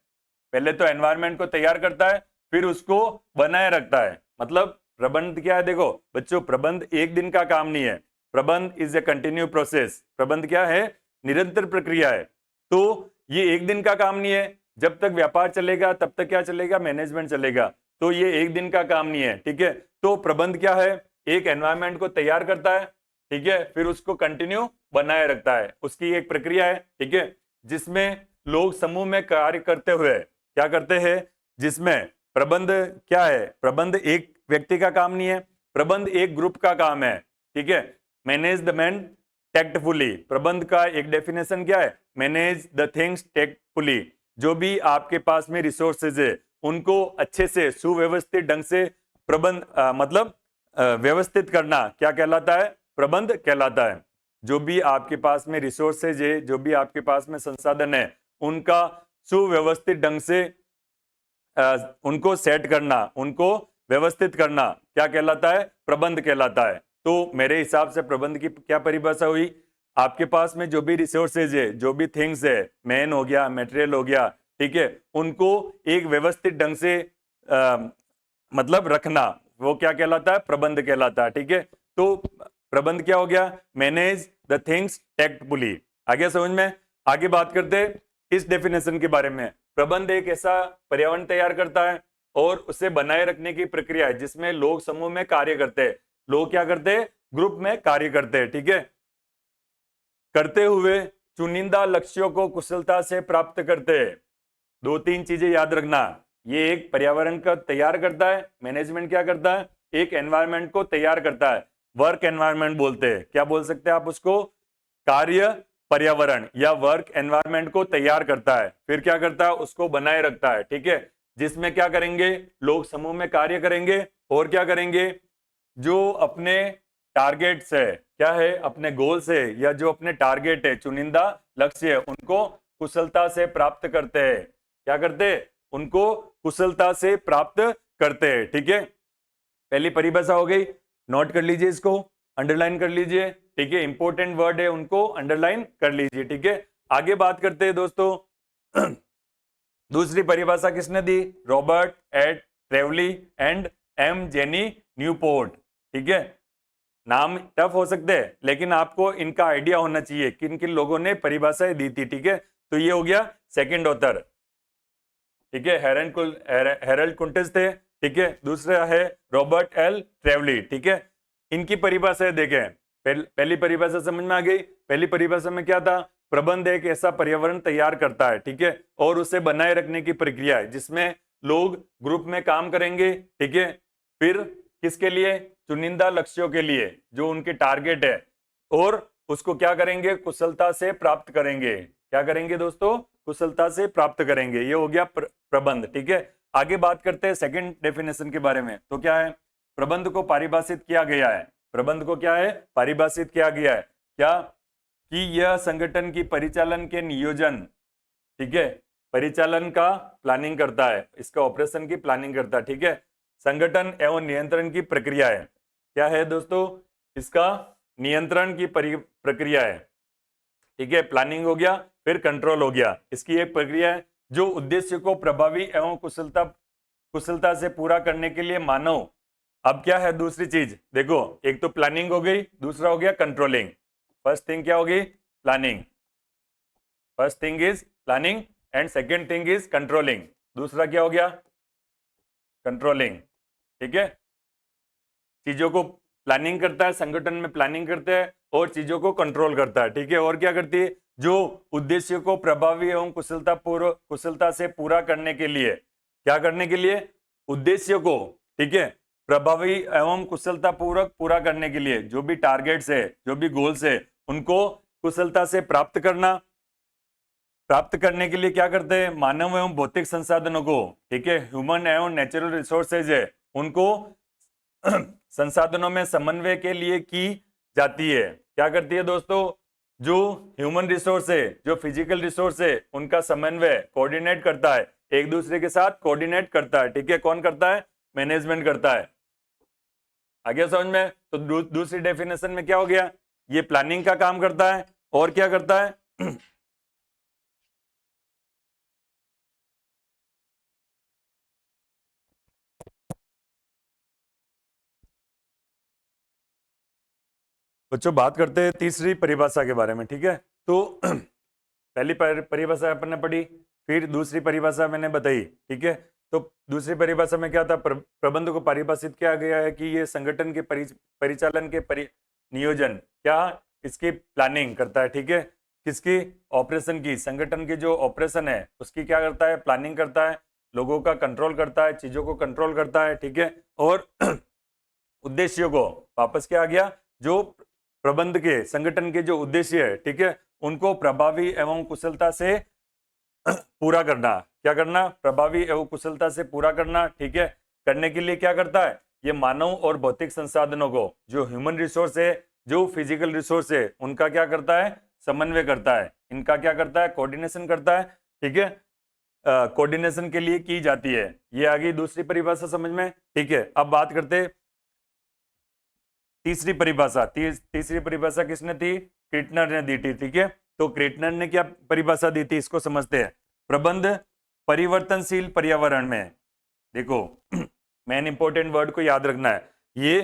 S1: पहले तो एनवायरमेंट को तैयार करता है फिर उसको बनाए रखता है। मतलब प्रबंध क्या है? देखो बच्चों, प्रबंध एक दिन का काम नहीं है। प्रबंध इज ए कंटिन्यू प्रोसेस। प्रबंध क्या है? निरंतर प्रक्रिया है। तो ये एक दिन का काम नहीं है। जब तक व्यापार चलेगा तब तक क्या चलेगा? मैनेजमेंट चलेगा। तो ये एक दिन का काम नहीं है, ठीक है। तो प्रबंध क्या है? एक एनवायरमेंट को तैयार करता है, ठीक है, फिर उसको कंटिन्यू बनाए रखता है। उसकी एक प्रक्रिया है, ठीक है, जिसमें लोग समूह में कार्य करते हुए क्या करते हैं? जिसमें प्रबंध क्या है? प्रबंध एक व्यक्ति का काम नहीं है, प्रबंध एक ग्रुप का काम है, ठीक है। Manage the man tactfully. प्रबंध का एक डेफिनेशन क्या है? Manage the things tactfully. जो भी आपके पास में रिसोर्सेज है उनको अच्छे से सुव्यवस्थित ढंग से प्रबंध मतलब व्यवस्थित करना क्या कहलाता है? प्रबंध कहलाता है। जो भी आपके पास में रिसोर्सेज है, जो भी आपके पास में संसाधन है, उनका सुव्यवस्थित ढंग से उनको सेट करना, उनको व्यवस्थित करना क्या कहलाता है? प्रबंध कहलाता है। तो मेरे हिसाब से प्रबंध की क्या परिभाषा हुई? आपके पास में जो भी रिसोर्सेज है, जो भी थिंग्स है, मैन हो गया, मटेरियल हो गया, ठीक है, उनको एक व्यवस्थित ढंग से मतलब रखना, वो क्या कहलाता है? प्रबंध कहलाता है, ठीक है। तो प्रबंध क्या हो गया? Manage the things tactfully. आगे समझ में? आगे बात करते हैं इस डेफिनेशन के बारे में। प्रबंध एक ऐसा पर्यावरण तैयार करता है और उसे बनाए रखने की प्रक्रिया है जिसमें लोग समूह में कार्य करते हैं। लोग क्या करते हैं? ग्रुप में कार्य करते हैं, ठीक है, करते हुए चुनिंदा लक्ष्यों को कुशलता से प्राप्त करते हैं। दो तीन चीजें याद रखना। ये एक पर्यावरण का तैयार करता है, मैनेजमेंट क्या करता है? एक एनवायरनमेंट को तैयार करता है, वर्क एनवायरनमेंट बोलते हैं। क्या बोल सकते हैं आप उसको? कार्य पर्यावरण या वर्क एनवायरनमेंट को तैयार करता है, फिर क्या करता है? उसको बनाए रखता है, ठीक है, जिसमें क्या करेंगे? लोग समूह में कार्य करेंगे और क्या करेंगे? जो अपने टारगेट्स है, क्या है? अपने गोल्स है या जो अपने टारगेट है, चुनिंदा लक्ष्य है, उनको कुशलता से प्राप्त करते हैं। क्या करते हैं? उनको कुशलता से प्राप्त करते हैं, ठीक है। पहली परिभाषा हो गई, नोट कर लीजिए, इसको अंडरलाइन कर लीजिए, ठीक है। इंपॉर्टेंट वर्ड है, उनको अंडरलाइन कर लीजिए, ठीक है। आगे बात करते हैं दोस्तों दूसरी परिभाषा किसने दी? Robert at Trevelly and M Jenny Newport, ठीक है। नाम टफ हो सकते हैं लेकिन आपको इनका आइडिया होना चाहिए किन किन लोगों ने परिभाषाएं दी थी, ठीक है। तो ये हो गया सेकंड ऑथर, ठीक है, हेरल्ड कुंटज थे, ठीक है। दूसरा है रॉबर्ट एल ट्रेवली, ठीक है। इनकी परिभाषा देखें। पहली परिभाषा समझ में आ गई? पहली परिभाषा में क्या था? प्रबंध एक ऐसा पर्यावरण तैयार करता है, ठीक है, और उसे बनाए रखने की प्रक्रिया है जिसमें लोग ग्रुप में काम करेंगे, ठीक है, फिर किसके लिए? चुनिंदा लक्ष्यों के लिए, जो उनके टारगेट है, और उसको क्या करेंगे? कुशलता से प्राप्त करेंगे। क्या करेंगे दोस्तों? कुशलता से प्राप्त करेंगे। ये हो गया प्रबंध, ठीक है। आगे बात करते हैं सेकंड डेफिनेशन के बारे में। तो क्या है? प्रबंध को परिभाषित किया गया है। प्रबंध को क्या है? परिभाषित किया गया है। क्या? कि यह संगठन की परिचालन के नियोजन, ठीक है, परिचालन का प्लानिंग करता है, इसका ऑपरेशन की प्लानिंग करता है, ठीक है। संगठन एवं नियंत्रण की प्रक्रिया है। क्या है दोस्तों? इसका नियंत्रण की प्रक्रिया है, ठीक है। प्लानिंग हो गया, फिर कंट्रोल हो गया। इसकी एक प्रक्रिया है जो उद्देश्य को प्रभावी एवं कुशलता से पूरा करने के लिए मानव, अब क्या है दूसरी चीज देखो, एक तो प्लानिंग हो गई, दूसरा हो गया कंट्रोलिंग। फर्स्ट थिंग क्या होगी? Planning. First thing is planning and second thing is controlling. दूसरा क्या हो गया? कंट्रोलिंग, ठीक है। चीजों को प्लानिंग करता है, संगठन में प्लानिंग करते हैं और चीजों को कंट्रोल करता है, ठीक है। और क्या करती है? जो उद्देश्य को प्रभावी एवं कुशलता से पूरा करने के लिए, क्या करने के लिए? उद्देश्य को, ठीक है, प्रभावी एवं कुशलता पूर्वक पूरा करने के लिए जो भी टारगेट्स है, जो भी गोल्स है, उनको कुशलता से प्राप्त करने के लिए क्या करते हैं? मानव एवं भौतिक संसाधनों को, ठीक है, ह्यूमन एवं नेचुरल रिसोर्सेज है, उनको संसाधनों में समन्वय के लिए की जाती है। क्या करती है दोस्तों? जो ह्यूमन रिसोर्स है, जो फिजिकल रिसोर्स है, उनका समन्वय, कोऑर्डिनेट करता है, एक दूसरे के साथ कोऑर्डिनेट करता है, ठीक है। कौन करता है? मैनेजमेंट करता है। आगे समझ में? तो दूसरी डेफिनेशन में क्या हो गया? ये प्लानिंग का काम करता है और क्या करता है? बच्चों बात करते हैं तीसरी परिभाषा के बारे में, ठीक है। तो पहली परिभाषा अपन ने पढ़ी, फिर दूसरी परिभाषा मैंने बताई, ठीक है। तो दूसरी परिभाषा में क्या था? प्रबंध को परिभाषित किया गया है कि ये संगठन के परिचालन के नियोजन, क्या इसकी प्लानिंग करता है, ठीक है। किसकी? ऑपरेशन की। संगठन की जो ऑपरेशन है उसकी क्या करता है? प्लानिंग करता है, लोगों का कंट्रोल करता है, चीजों को कंट्रोल करता है, ठीक है। और उद्देश्यों को, वापस क्या आ गया? जो प्रबंध के, संगठन के जो उद्देश्य है, ठीक है, उनको प्रभावी एवं कुशलता से पूरा करना। क्या करना? प्रभावी एवं कुशलता से पूरा करना, ठीक है। करने के लिए क्या करता है? ये मानव और भौतिक संसाधनों को, जो ह्यूमन रिसोर्स है, जो फिजिकल रिसोर्स है, उनका क्या करता है? समन्वय करता है। इनका क्या करता है? कोऑर्डिनेशन करता है, ठीक है। कोऑर्डिनेशन के लिए की जाती है। ये आ गई दूसरी परिभाषा समझ में, ठीक है। अब बात करते तीसरी परिभाषा। तीसरी परिभाषा किसने थी? क्रिटनर ने दी थी, ठीक है। तो क्रिटनर ने क्या परिभाषा दी थी, इसको समझते हैं। प्रबंध परिवर्तनशील पर्यावरण में, देखो मेन इंपॉर्टेंट वर्ड को याद रखना है, ये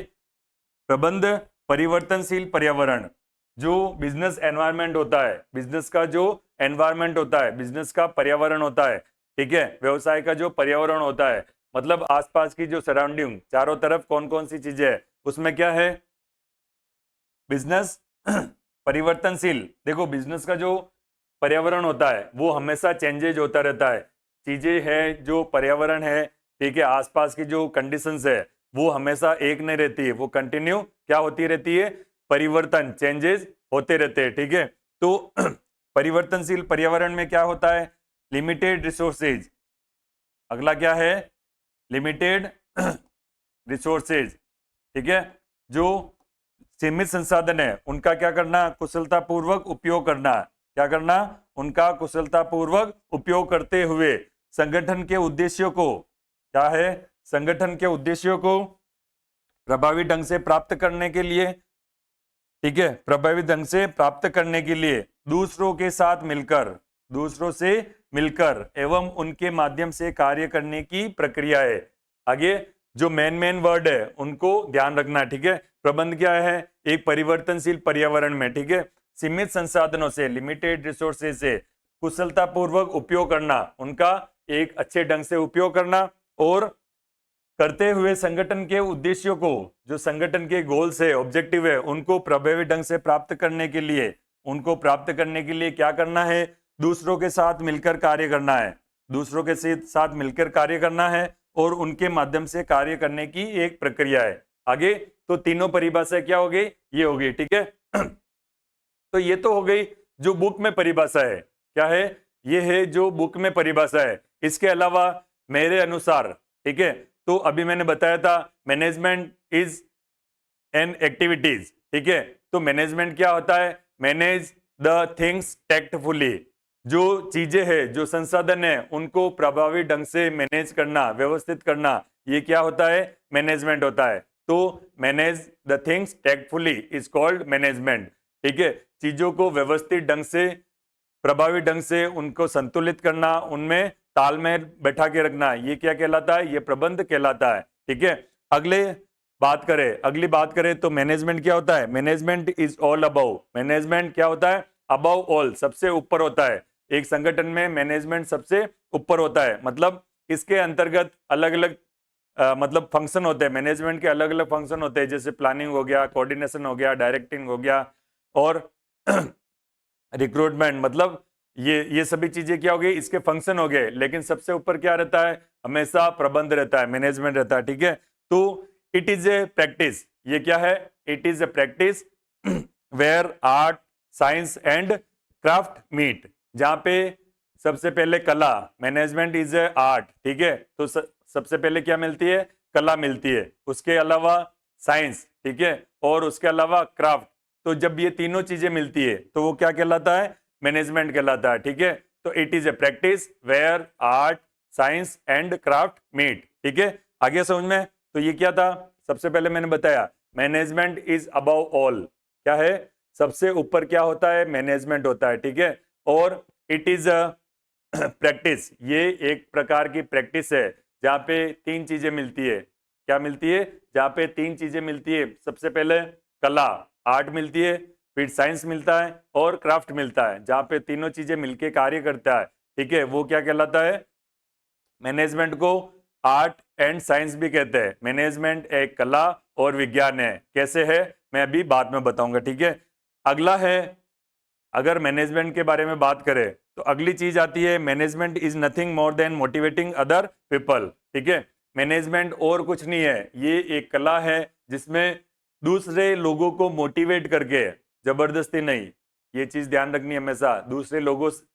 S1: प्रबंध परिवर्तनशील पर्यावरण, जो बिजनेस एनवायरनमेंट होता है, बिजनेस का जो एनवायरनमेंट होता है, बिजनेस का पर्यावरण होता है, ठीक है, व्यवसाय का जो पर्यावरण होता है, मतलब आसपास की जो सराउंडिंग, चारों तरफ कौन कौन सी चीजें है, उसमें क्या है? बिजनेस परिवर्तनशील। देखो बिजनेस का जो पर्यावरण होता है वो हमेशा चेंजेज होता रहता है। चीजें है, जो पर्यावरण है, ठीक है, आसपास की जो कंडीशंस है, वो हमेशा एक नहीं रहती है, वो कंटिन्यू क्या होती रहती है? परिवर्तन, चेंजेस होते रहते हैं, ठीक है। तो परिवर्तनशील पर्यावरण में क्या होता है? Limited resources. अगला क्या है? लिमिटेड रिसोर्सेज, ठीक है। जो सीमित संसाधन है उनका क्या करना? कुशलतापूर्वक उपयोग करना। क्या करना? उनका कुशलतापूर्वक उपयोग करते हुए संगठन के उद्देश्यों को, क्या है? संगठन के उद्देश्यों को प्रभावी ढंग से प्राप्त करने के लिए, ठीक है, प्रभावी ढंग से प्राप्त करने के लिए दूसरों के साथ मिलकर, दूसरों से मिलकर एवं उनके माध्यम से कार्य करने की प्रक्रिया है। आगे जो मेन वर्ड है उनको ध्यान रखना, ठीक है। प्रबंध क्या है? एक परिवर्तनशील पर्यावरण में, ठीक है, सीमित संसाधनों से, लिमिटेड रिसोर्सेज से कुशलतापूर्वक उपयोग करना, उनका एक अच्छे ढंग से उपयोग करना, और करते हुए संगठन के उद्देश्यों को, जो संगठन के गोल्स है, ऑब्जेक्टिव है, उनको प्रभावी ढंग से प्राप्त करने के लिए, उनको प्राप्त करने के लिए क्या करना है? दूसरों के साथ मिलकर कार्य करना है। दूसरों के साथ मिलकर कार्य करना है और उनके माध्यम से कार्य करने की एक प्रक्रिया है। आगे तो तीनों परिभाषा क्या हो गई? ये हो गई, ठीक है। तो ये तो हो गई जो बुक में परिभाषा है। क्या है? ये है जो बुक में परिभाषा है। इसके अलावा मेरे अनुसार, ठीक है, तो अभी मैंने बताया था मैनेजमेंट इज एन एक्टिविटीज, ठीक है। तो मैनेजमेंट क्या होता है? Manage the things tactfully. जो चीजें हैं, जो संसाधन है, उनको प्रभावी ढंग से मैनेज करना, व्यवस्थित करना, ये क्या होता है? मैनेजमेंट होता है। तो manage the things tactfully is called management. ठीक है, चीजों को व्यवस्थित ढंग से, प्रभावी ढंग से उनको संतुलित करना, उनमें तालमेल बैठा के रखना, ये क्या कहलाता है? ये प्रबंध कहलाता है। ठीक है, अगली बात करें तो मैनेजमेंट क्या होता है? Management is all about, management क्या होता है? अबाउ ऑल, सबसे ऊपर होता है। एक संगठन में मैनेजमेंट सबसे ऊपर होता है, मतलब इसके अंतर्गत अलग अलग मतलब फंक्शन होते हैं। मैनेजमेंट के अलग अलग फंक्शन होते हैं, जैसे प्लानिंग हो गया, कोऑर्डिनेशन हो गया, डायरेक्टिंग हो गया, और रिक्रूटमेंट, मतलब ये सभी चीजें क्या हो गई? इसके फंक्शन हो गए। लेकिन सबसे ऊपर क्या रहता है? हमेशा प्रबंध रहता है, मैनेजमेंट रहता है। ठीक है, तो इट इज ए प्रैक्टिस, ये क्या है? It is a practice where art, science and craft meet, जहां पे सबसे पहले कला, मैनेजमेंट इज ए आर्ट। ठीक है, तो सबसे पहले क्या मिलती है? कला मिलती है, उसके अलावा साइंस, ठीक है, और उसके अलावा क्राफ्ट। तो जब ये तीनों चीजें मिलती है तो वो क्या कहलाता है? मैनेजमेंट कहलाता है। ठीक है, तो it is a practice where art, science and craft meet. ठीक है, आगे समझ में? तो ये क्या था? सबसे पहले मैंने बताया मैनेजमेंट इज अबव ऑल, क्या है? सबसे ऊपर क्या होता है? मैनेजमेंट होता है। ठीक है, और इट इज अ प्रैक्टिस, ये एक प्रकार की प्रैक्टिस है जहाँ पे तीन चीजें मिलती है। क्या मिलती है? जहाँ पे तीन चीजें मिलती है। सबसे पहले कला, आर्ट मिलती है, फिर साइंस मिलता है और क्राफ्ट मिलता है, जहाँ पे तीनों चीजें मिलके कार्य करता है। ठीक है, वो क्या कहलाता है? मैनेजमेंट को आर्ट एंड साइंस भी कहते हैं। मैनेजमेंट एक कला और विज्ञान है। कैसे है मैं अभी बाद में बताऊंगा। ठीक है, अगला है, अगर मैनेजमेंट के बारे में बात करें तो अगली चीज आती है management is nothing more than motivating other people. ठीक है, मैनेजमेंट और कुछ नहीं है, ये एक कला है जिसमें दूसरे लोगों को मोटिवेट करके, जबरदस्ती नहीं, ये चीज ध्यान रखनी हमेशा, दूसरे लोगों से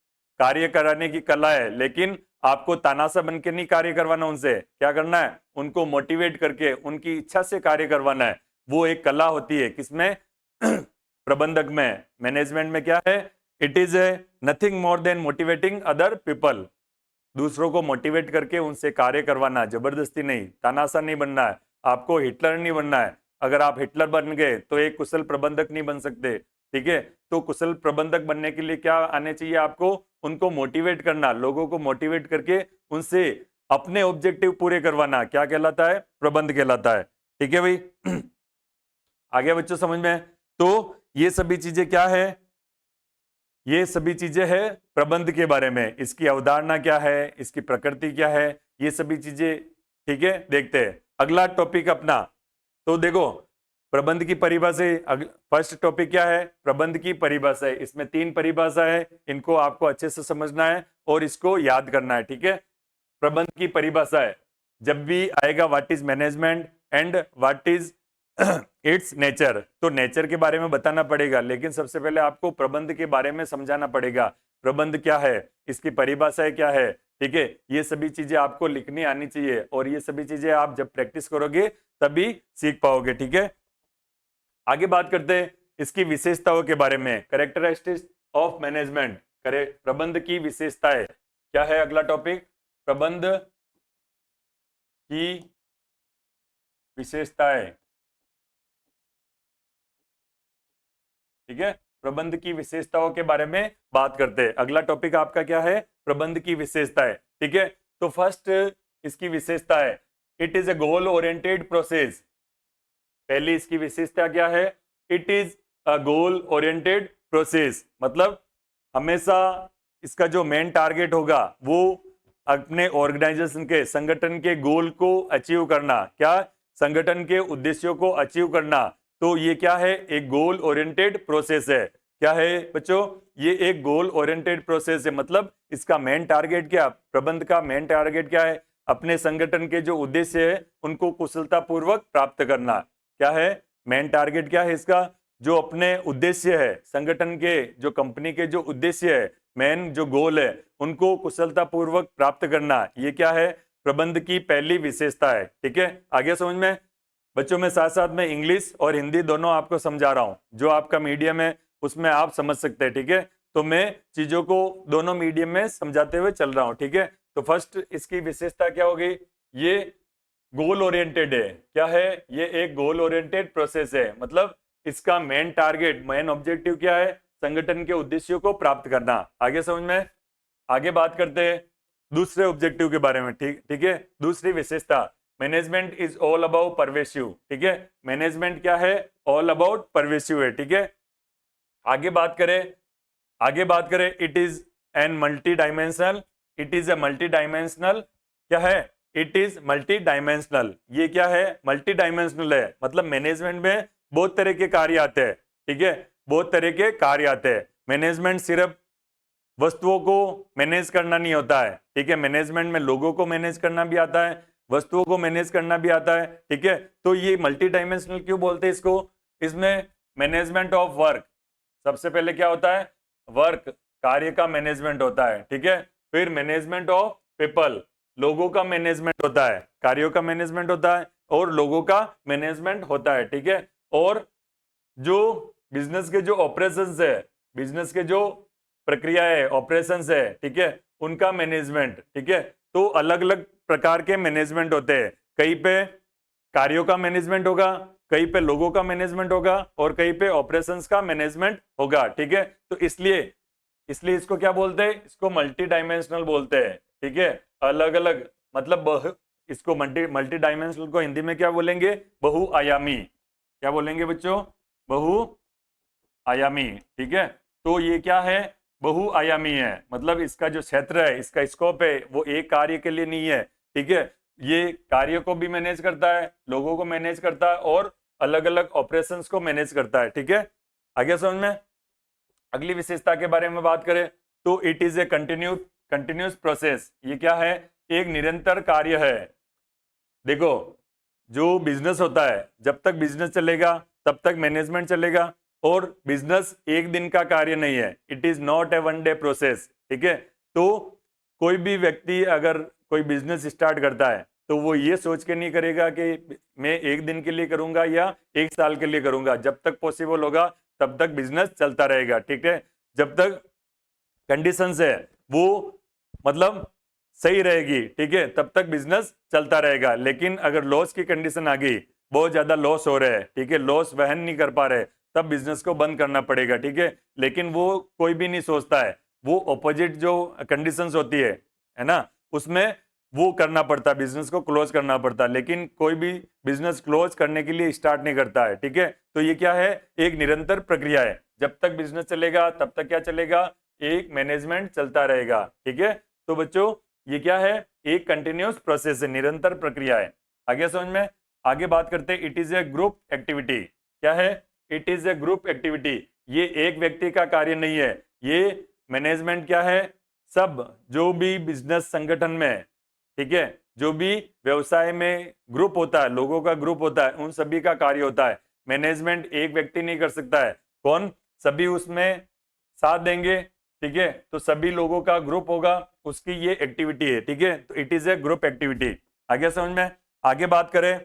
S1: कार्य कराने की कला है, लेकिन आपको तानाशाह बन के नहीं कार्य करवाना, उनसे क्या करना है? उनको मोटिवेट करके उनकी इच्छा से कार्य करवाना है। वो एक कला होती है किसमें? प्रबंधक में, मैनेजमेंट में क्या है? It is A nothing more than motivating other people, दूसरों को मोटिवेट करके उनसे कार्य करवाना, जबरदस्ती नहीं, तानाशाह नहीं बनना है, आपको हिटलर नहीं बनना है। अगर आप हिटलर बन गए तो एक कुशल प्रबंधक नहीं बन सकते। ठीक है, तो कुशल प्रबंधक बनने के लिए क्या आने चाहिए आपको? उनको मोटिवेट करना, लोगों को मोटिवेट करके उनसे अपने ऑब्जेक्टिव पूरे करवाना, क्या कहलाता है? प्रबंध कहलाता है। ठीक है भाई, आगे बच्चों समझ में? तो ये सभी चीजें क्या है? ये सभी चीजें है प्रबंध के बारे में, इसकी अवधारणा क्या है, इसकी प्रकृति क्या है, ये सभी चीजें। ठीक है, देखते हैं अगला टॉपिक अपना। तो देखो, प्रबंध की परिभाषा, फर्स्ट टॉपिक क्या है? प्रबंध की परिभाषा है। इसमें तीन परिभाषा है, इनको आपको अच्छे से समझना है और इसको याद करना है। ठीक है, प्रबंध की परिभाषा है, जब भी आएगा what is management and what is it's nature, तो नेचर के बारे में बताना पड़ेगा, लेकिन सबसे पहले आपको प्रबंध के बारे में समझाना पड़ेगा। प्रबंध क्या है, इसकी परिभाषा क्या है? ठीक है, ये सभी चीजें आपको लिखनी आनी चाहिए, और ये सभी चीजें आप जब प्रैक्टिस करोगे तभी सीख पाओगे। ठीक है, आगे बात करते हैं इसकी विशेषताओं के बारे में। कैरेक्टरिस्टिक्स ऑफ मैनेजमेंट, करे प्रबंध की विशेषताएं क्या है? अगला टॉपिक, प्रबंध की विशेषताएं। ठीक है, प्रबंध की विशेषताओं के बारे में बात करते हैं। अगला टॉपिक आपका क्या है? प्रबंध की विशेषताएं। ठीक है, तो फर्स्ट इसकी विशेषता है it is A goal oriented process. पहली इसकी विशेषता क्या है? It is a goal oriented process, मतलब हमेशा इसका जो मेन टारगेट होगा वो अपने ऑर्गेनाइजेशन के, संगठन के गोल को अचीव करना। क्या? संगठन के उद्देश्यों को अचीव करना। तो ये क्या है? एक गोल ओरिएंटेड प्रोसेस है। क्या है बच्चों? ये एक गोल ओरिएंटेड प्रोसेस है, मतलब इसका मेन टारगेट क्या? प्रबंध का मेन टारगेट क्या है? अपने संगठन के जो उद्देश्य है उनको कुशलता पूर्वक प्राप्त करना। क्या है मेन टारगेट? क्या है इसका? जो अपने उद्देश्य है, संगठन के, जो कंपनी के जो उद्देश्य है, मेन जो गोल है, उनको कुशलता पूर्वक प्राप्त करना, ये क्या है? प्रबंध की पहली विशेषता है। ठीक है, आगे समझ में? बच्चों में साथ साथ में इंग्लिश और हिंदी दोनों आपको समझा रहा हूं, जो आपका मीडियम है उसमें आप समझ सकते हैं। ठीक है, तो मैं चीजों को दोनों मीडियम में समझाते हुए चल रहा हूं। ठीक है, तो फर्स्ट इसकी विशेषता क्या होगी? ये गोल ओरिएंटेड है। क्या है? ये एक गोल ओरिएंटेड प्रोसेस है, मतलब इसका मेन टारगेट, मेन ऑब्जेक्टिव क्या है? संगठन के उद्देश्यों को प्राप्त करना। आगे समझ में? आगे बात करते हैं दूसरे ऑब्जेक्टिव के बारे में। ठीक ठीक है। दूसरी विशेषता, management is all about pervasive. ठीक है, मैनेजमेंट क्या है? ऑल अबाउट परवेसिव है। ठीक है, आगे बात करें, it is an multi dimensional, it is a multi dimensional. क्या है? It is multi dimensional. ये क्या है? मल्टी डायमेंशनल है, मतलब मैनेजमेंट में बहुत तरह के कार्य आते हैं। ठीक है, बहुत तरह के कार्य आते हैं। मैनेजमेंट सिर्फ वस्तुओं को मैनेज करना नहीं होता है। ठीक है, मैनेजमेंट में लोगों को मैनेज करना भी आता है, वस्तुओं को मैनेज करना भी आता है। ठीक है, तो ये मल्टी डायमेंशनल क्यों बोलते हैं इसको? इसमें मैनेजमेंट ऑफ वर्क, सबसे पहले क्या होता है? वर्क, कार्य का मैनेजमेंट होता है। ठीक है, फिर मैनेजमेंट ऑफ पीपल, लोगों का मैनेजमेंट होता है, कार्यों का मैनेजमेंट होता है और लोगों का मैनेजमेंट होता है। ठीक है, और जो बिजनेस के जो ऑपरेशंस है, बिजनेस के जो प्रक्रिया है, ऑपरेशंस है, ठीक है, उनका मैनेजमेंट। ठीक है, तो अलग अलग प्रकार के मैनेजमेंट होते हैं। कहीं पे कार्यों का मैनेजमेंट होगा, कहीं पे लोगों का मैनेजमेंट होगा और कहीं पे ऑपरेशंस का मैनेजमेंट होगा। ठीक है, तो इसलिए इसलिए इसको क्या बोलते हैं? इसको मल्टी डायमेंशनल बोलते हैं। ठीक है, अलग अलग, मतलब इसको मल्टी डायमेंशनल को हिंदी में क्या बोलेंगे? बहुआयामी। क्या बोलेंगे बच्चों? बहुआयामी। ठीक है, तो ये क्या है? बहुआयामी है, मतलब इसका जो क्षेत्र है, इसका स्कोप है, वो एक कार्य के लिए नहीं है। ठीक है, ये कार्य को भी मैनेज करता है, लोगों को मैनेज करता है और अलग अलग ऑपरेशंस को मैनेज करता है। ठीक है, आगे समझ में? अगली विशेषता के बारे में बात करें तो it is a continuous process. ये क्या है? एक निरंतर कार्य है। देखो, जो बिजनेस होता है, जब तक बिजनेस चलेगा तब तक मैनेजमेंट चलेगा, और बिजनेस एक दिन का कार्य नहीं है। It is not a one day process. ठीक है, तो कोई भी व्यक्ति अगर कोई बिजनेस स्टार्ट करता है तो वो ये सोच के नहीं करेगा कि मैं एक दिन के लिए करूंगा या एक साल के लिए करूंगा। जब तक पॉसिबल होगा तब तक बिजनेस चलता रहेगा। ठीक है, जब तक कंडीशंस है वो मतलब सही रहेगी, ठीक है, तब तक बिजनेस चलता रहेगा। लेकिन अगर लॉस की कंडीशन आ गई, बहुत ज्यादा लॉस हो रहा है, ठीक है, लॉस वहन नहीं कर पा रहे, तब बिजनेस को बंद करना पड़ेगा। ठीक है, लेकिन वो कोई भी नहीं सोचता है, वो ऑपोजिट जो कंडीशंस होती है ना, उसमें वो करना पड़ता है, बिजनेस को क्लोज करना पड़ता है। लेकिन कोई भी बिजनेस क्लोज करने के लिए स्टार्ट नहीं करता है। ठीक है, तो ये क्या है? एक निरंतर प्रक्रिया है। जब तक बिजनेस चलेगा तब तक क्या चलेगा? एक मैनेजमेंट चलता रहेगा। ठीक है, तो बच्चों ये क्या है? एक कंटिन्यूस प्रोसेस है, निरंतर प्रक्रिया है। आगे समझ में? आगे बात करते हैं, it is A group activity. क्या है? It is A group activity. ये एक व्यक्ति का कार्य नहीं है, ये मैनेजमेंट क्या है? सब जो भी बिजनेस संगठन में, ठीक है, जो भी व्यवसाय में ग्रुप होता है, लोगों का ग्रुप होता है, उन सभी का कार्य होता है। मैनेजमेंट एक व्यक्ति नहीं कर सकता है। कौन? सभी उसमें साथ देंगे। ठीक है, तो सभी लोगों का ग्रुप होगा, उसकी ये एक्टिविटी है। ठीक है, तो it is A group activity. आगे समझ में? आगे बात करें,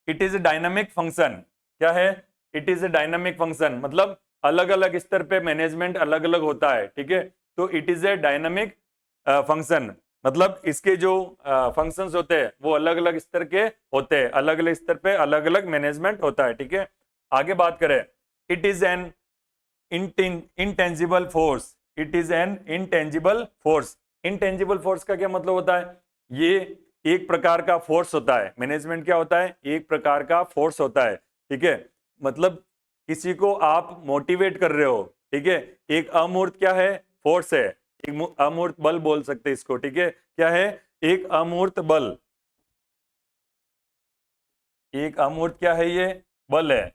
S1: it is a dynamic function. क्या है? It is a dynamic function, मतलब अलग अलग स्तर पे मैनेजमेंट अलग अलग होता है। ठीक है, तो it is a dynamic function, मतलब इसके जो फंक्शंस होते हैं वो अलग अलग स्तर के होते हैं, अलग अलग स्तर पे अलग अलग मैनेजमेंट होता है। ठीक है, आगे बात करें, it is an intangible force. It is an intangible force. Intangible force का क्या मतलब होता है? ये एक प्रकार का फोर्स होता है। मैनेजमेंट क्या होता है? एक प्रकार का फोर्स होता है। ठीक है, मतलब किसी को आप मोटिवेट कर रहे हो। ठीक है, एक अमूर्त क्या है? फोर्स है, एक अमूर्त बल बोल सकते हैं इसको। ठीक है, क्या है? एक अमूर्त बल। एक अमूर्त क्या है? ये बल है।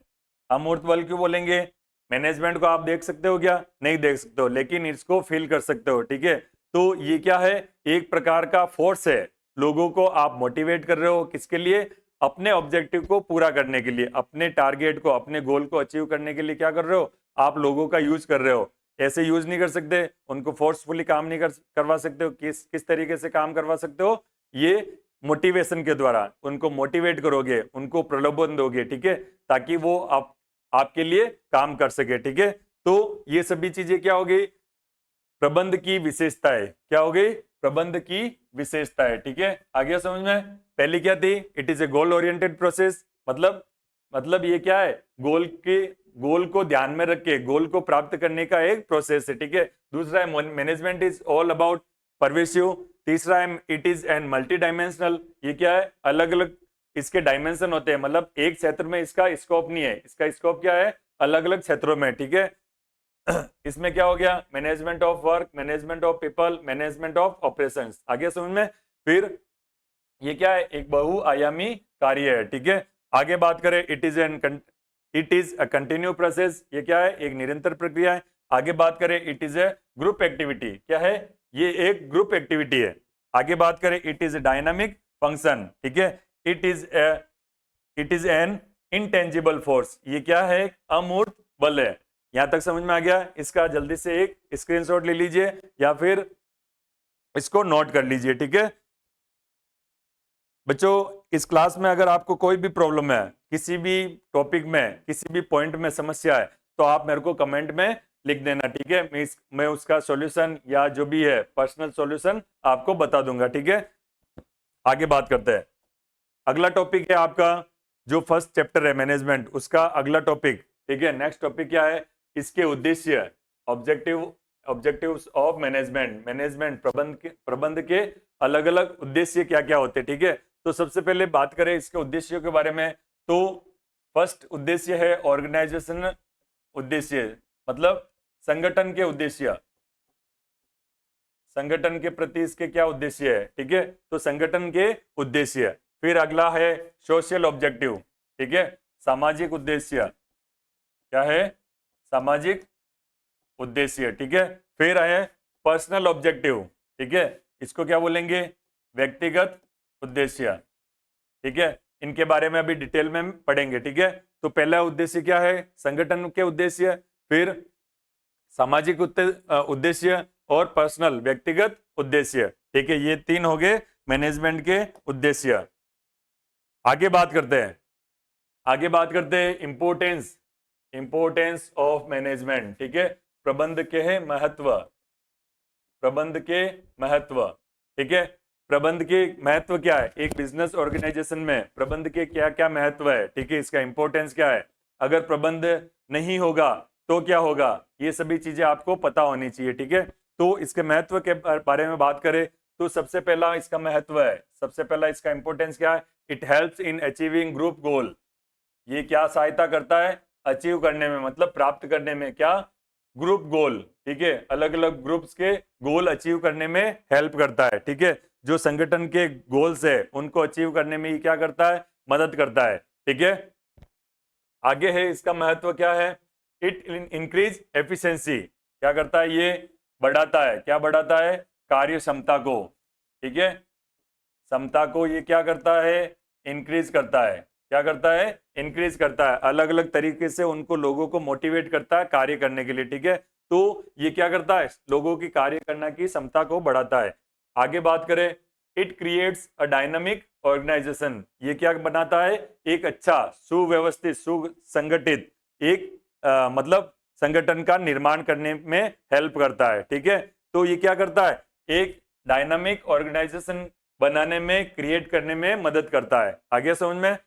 S1: अमूर्त बल क्यों बोलेंगे? मैनेजमेंट को आप देख सकते हो क्या? नहीं देख सकते हो, लेकिन इसको फील कर सकते हो। ठीक है, तो ये क्या है? एक प्रकार का फोर्स है। लोगों को आप मोटिवेट कर रहे हो, किसके लिए? अपने ऑब्जेक्टिव को पूरा करने के लिए, अपने टारगेट को, अपने गोल को अचीव करने के लिए क्या कर रहे हो? आप लोगों का यूज कर रहे हो। ऐसे यूज नहीं कर सकते, उनको फोर्सफुली काम नहीं करवा सकते हो। किस तरीके से काम करवा सकते हो? ये मोटिवेशन के द्वारा उनको मोटिवेट करोगे, उनको प्रलोभन दोगे। ठीक है, ताकि वो आपके लिए काम कर सके। ठीक है, तो ये सभी चीजें क्या हो गई? प्रबंध की विशेषता है। क्या हो गई? प्रबंध की विशेषता है। ठीक है, आ गया समझ में? पहली क्या थी? It is A goal oriented process, मतलब ये क्या है? गोल को ध्यान में रख के गोल को प्राप्त करने का एक प्रोसेस है। ठीक है, दूसरा है management is all about pervasive. तीसरा है it is an multi dimensional, ये क्या है? अलग अलग इसके डायमेंशन होते हैं, मतलब एक क्षेत्र में इसका स्कोप नहीं है, इसका स्कोप क्या है? अलग अलग क्षेत्रों में। ठीक है, इसमें क्या हो गया? Management of work, management of people, management of operations. आगे समझ में? फिर ये क्या है? एक बहुआयामी कार्य है। ठीक है, आगे बात करें, it is a continue process, ये क्या है? एक निरंतर प्रक्रिया है। आगे बात करें, it is A group activity, क्या है? ये एक ग्रुप एक्टिविटी है। आगे बात करें, it is a dynamic function. ठीक है, it is an intangible force, ये क्या है? अमूर्त बल है। यहां तक समझ में आ गया? इसका जल्दी से एक स्क्रीनशॉट ले लीजिए या फिर इसको नोट कर लीजिए। ठीक है बच्चों, इस क्लास में अगर आपको कोई भी प्रॉब्लम है, किसी भी टॉपिक में, किसी भी पॉइंट में समस्या है, तो आप मेरे को कमेंट में लिख देना। ठीक है, मैं उसका सॉल्यूशन या जो भी है पर्सनल सॉल्यूशन आपको बता दूंगा। ठीक है, आगे बात करते हैं। अगला टॉपिक है आपका जो फर्स्ट चैप्टर है मैनेजमेंट, उसका अगला टॉपिक। ठीक है, नेक्स्ट टॉपिक क्या है? इसके उद्देश्य, ऑब्जेक्टिव्स ऑफ मैनेजमेंट प्रबंध के अलग अलग उद्देश्य क्या क्या होते हैं। ठीक है, तो सबसे पहले बात करें इसके उद्देश्यों के बारे में, तो फर्स्ट उद्देश्य है ऑर्गेनाइजेशन उद्देश्य, मतलब संगठन के उद्देश्य, संगठन के प्रति इसके क्या उद्देश्य है। ठीक है, तो संगठन के उद्देश्य। फिर अगला है सोशल ऑब्जेक्टिव। ठीक है, सामाजिक उद्देश्य, क्या है? सामाजिक उद्देश्य। ठीक है, फिर है पर्सनल ऑब्जेक्टिव। ठीक है, इसको क्या बोलेंगे? व्यक्तिगत उद्देश्य। ठीक है, इनके बारे में अभी डिटेल में पढ़ेंगे। ठीक है, तो पहला उद्देश्य क्या है? संगठन के उद्देश्य, फिर सामाजिक उद्देश्य और पर्सनल व्यक्तिगत उद्देश्य। ठीक है, ये तीन हो गए मैनेजमेंट के उद्देश्य। आगे बात करते हैं इंपोर्टेंस ऑफ मैनेजमेंट। ठीक है, प्रबंध के महत्व। ठीक है, प्रबंध के महत्व क्या है? एक बिजनेस ऑर्गेनाइजेशन में प्रबंध के क्या क्या महत्व है? ठीक है, इसका इंपॉर्टेंस क्या है? अगर प्रबंध नहीं होगा तो क्या होगा? ये सभी चीजें आपको पता होनी चाहिए। ठीक है, तो इसके महत्व के बारे में बात करें तो सबसे पहला इसका महत्व है, सबसे पहला इसका इंपॉर्टेंस क्या है? It helps in achieving group गोल। ये क्या सहायता करता है? अचीव करने में, मतलब प्राप्त करने में, क्या? ग्रुप गोल। ठीक है, अलग अलग ग्रुप्स के गोल अचीव करने में हेल्प करता है। ठीक है, जो संगठन के गोल्स है उनको अचीव करने में ये क्या करता है? मदद करता है। ठीक है, आगे है इसका महत्व क्या है? इट इंक्रीज एफिशिएंसी, क्या करता है? ये बढ़ाता है, क्या बढ़ाता है? कार्य क्षमता को। ठीक है, क्षमता को ये क्या करता है? इंक्रीज करता है। क्या करता है? इंक्रीज करता है, अलग अलग तरीके से उनको लोगों को मोटिवेट करता है कार्य करने के लिए। ठीक है, तो ये क्या करता है? लोगों की कार्य करने की क्षमता को बढ़ाता है। आगे बात करें, it creates a dynamic organisation, ये क्या बनाता है? एक अच्छा सुव्यवस्थित सुसंगठित एक मतलब संगठन का निर्माण करने में हेल्प करता है। ठीक है, तो ये क्या करता है? एक डायनामिक ऑर्गेनाइजेशन बनाने में, क्रिएट करने में मदद करता है। आगे समझ में?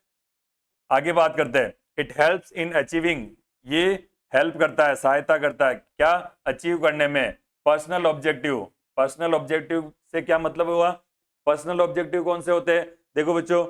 S1: आगे बात करते हैं, इट हेल्प्स इन अचीविंग, ये हेल्प करता है, सहायता करता है, क्या? अचीव करने में पर्सनल ऑब्जेक्टिव। पर्सनल ऑब्जेक्टिव से क्या मतलब हुआ? पर्सनल ऑब्जेक्टिव कौन से होते हैं? देखो बच्चों,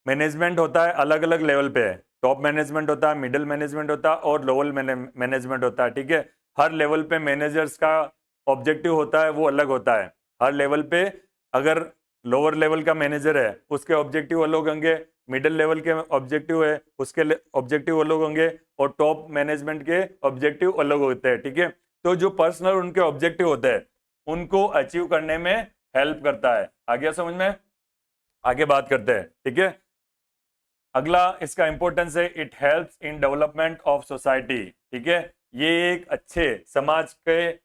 S1: मैनेजमेंट होता है अलग अलग लेवल पे है, टॉप मैनेजमेंट होता है, मिडिल मैनेजमेंट होता है और लोअर मैनेजमेंट होता है। ठीक है, हर लेवल पे मैनेजर्स का ऑब्जेक्टिव होता है वो अलग होता है। हर लेवल पे अगर लोअर लेवल का मैनेजर है उसके ऑब्जेक्टिव अलग होंगे, मिडिल लेवल के ऑब्जेक्टिव है उसके ऑब्जेक्टिव अलग होंगे और टॉप मैनेजमेंट के ऑब्जेक्टिव अलग होते हैं। ठीक है, तो जो पर्सनल उनके ऑब्जेक्टिव होते हैं उनको अचीव करने में हेल्प करता है। आ गया समझ में? आगे बात करते हैं। ठीक है, अगला इसका इंपॉर्टेंस है, it helps in development of society. ठीक है, ये एक अच्छे समाज के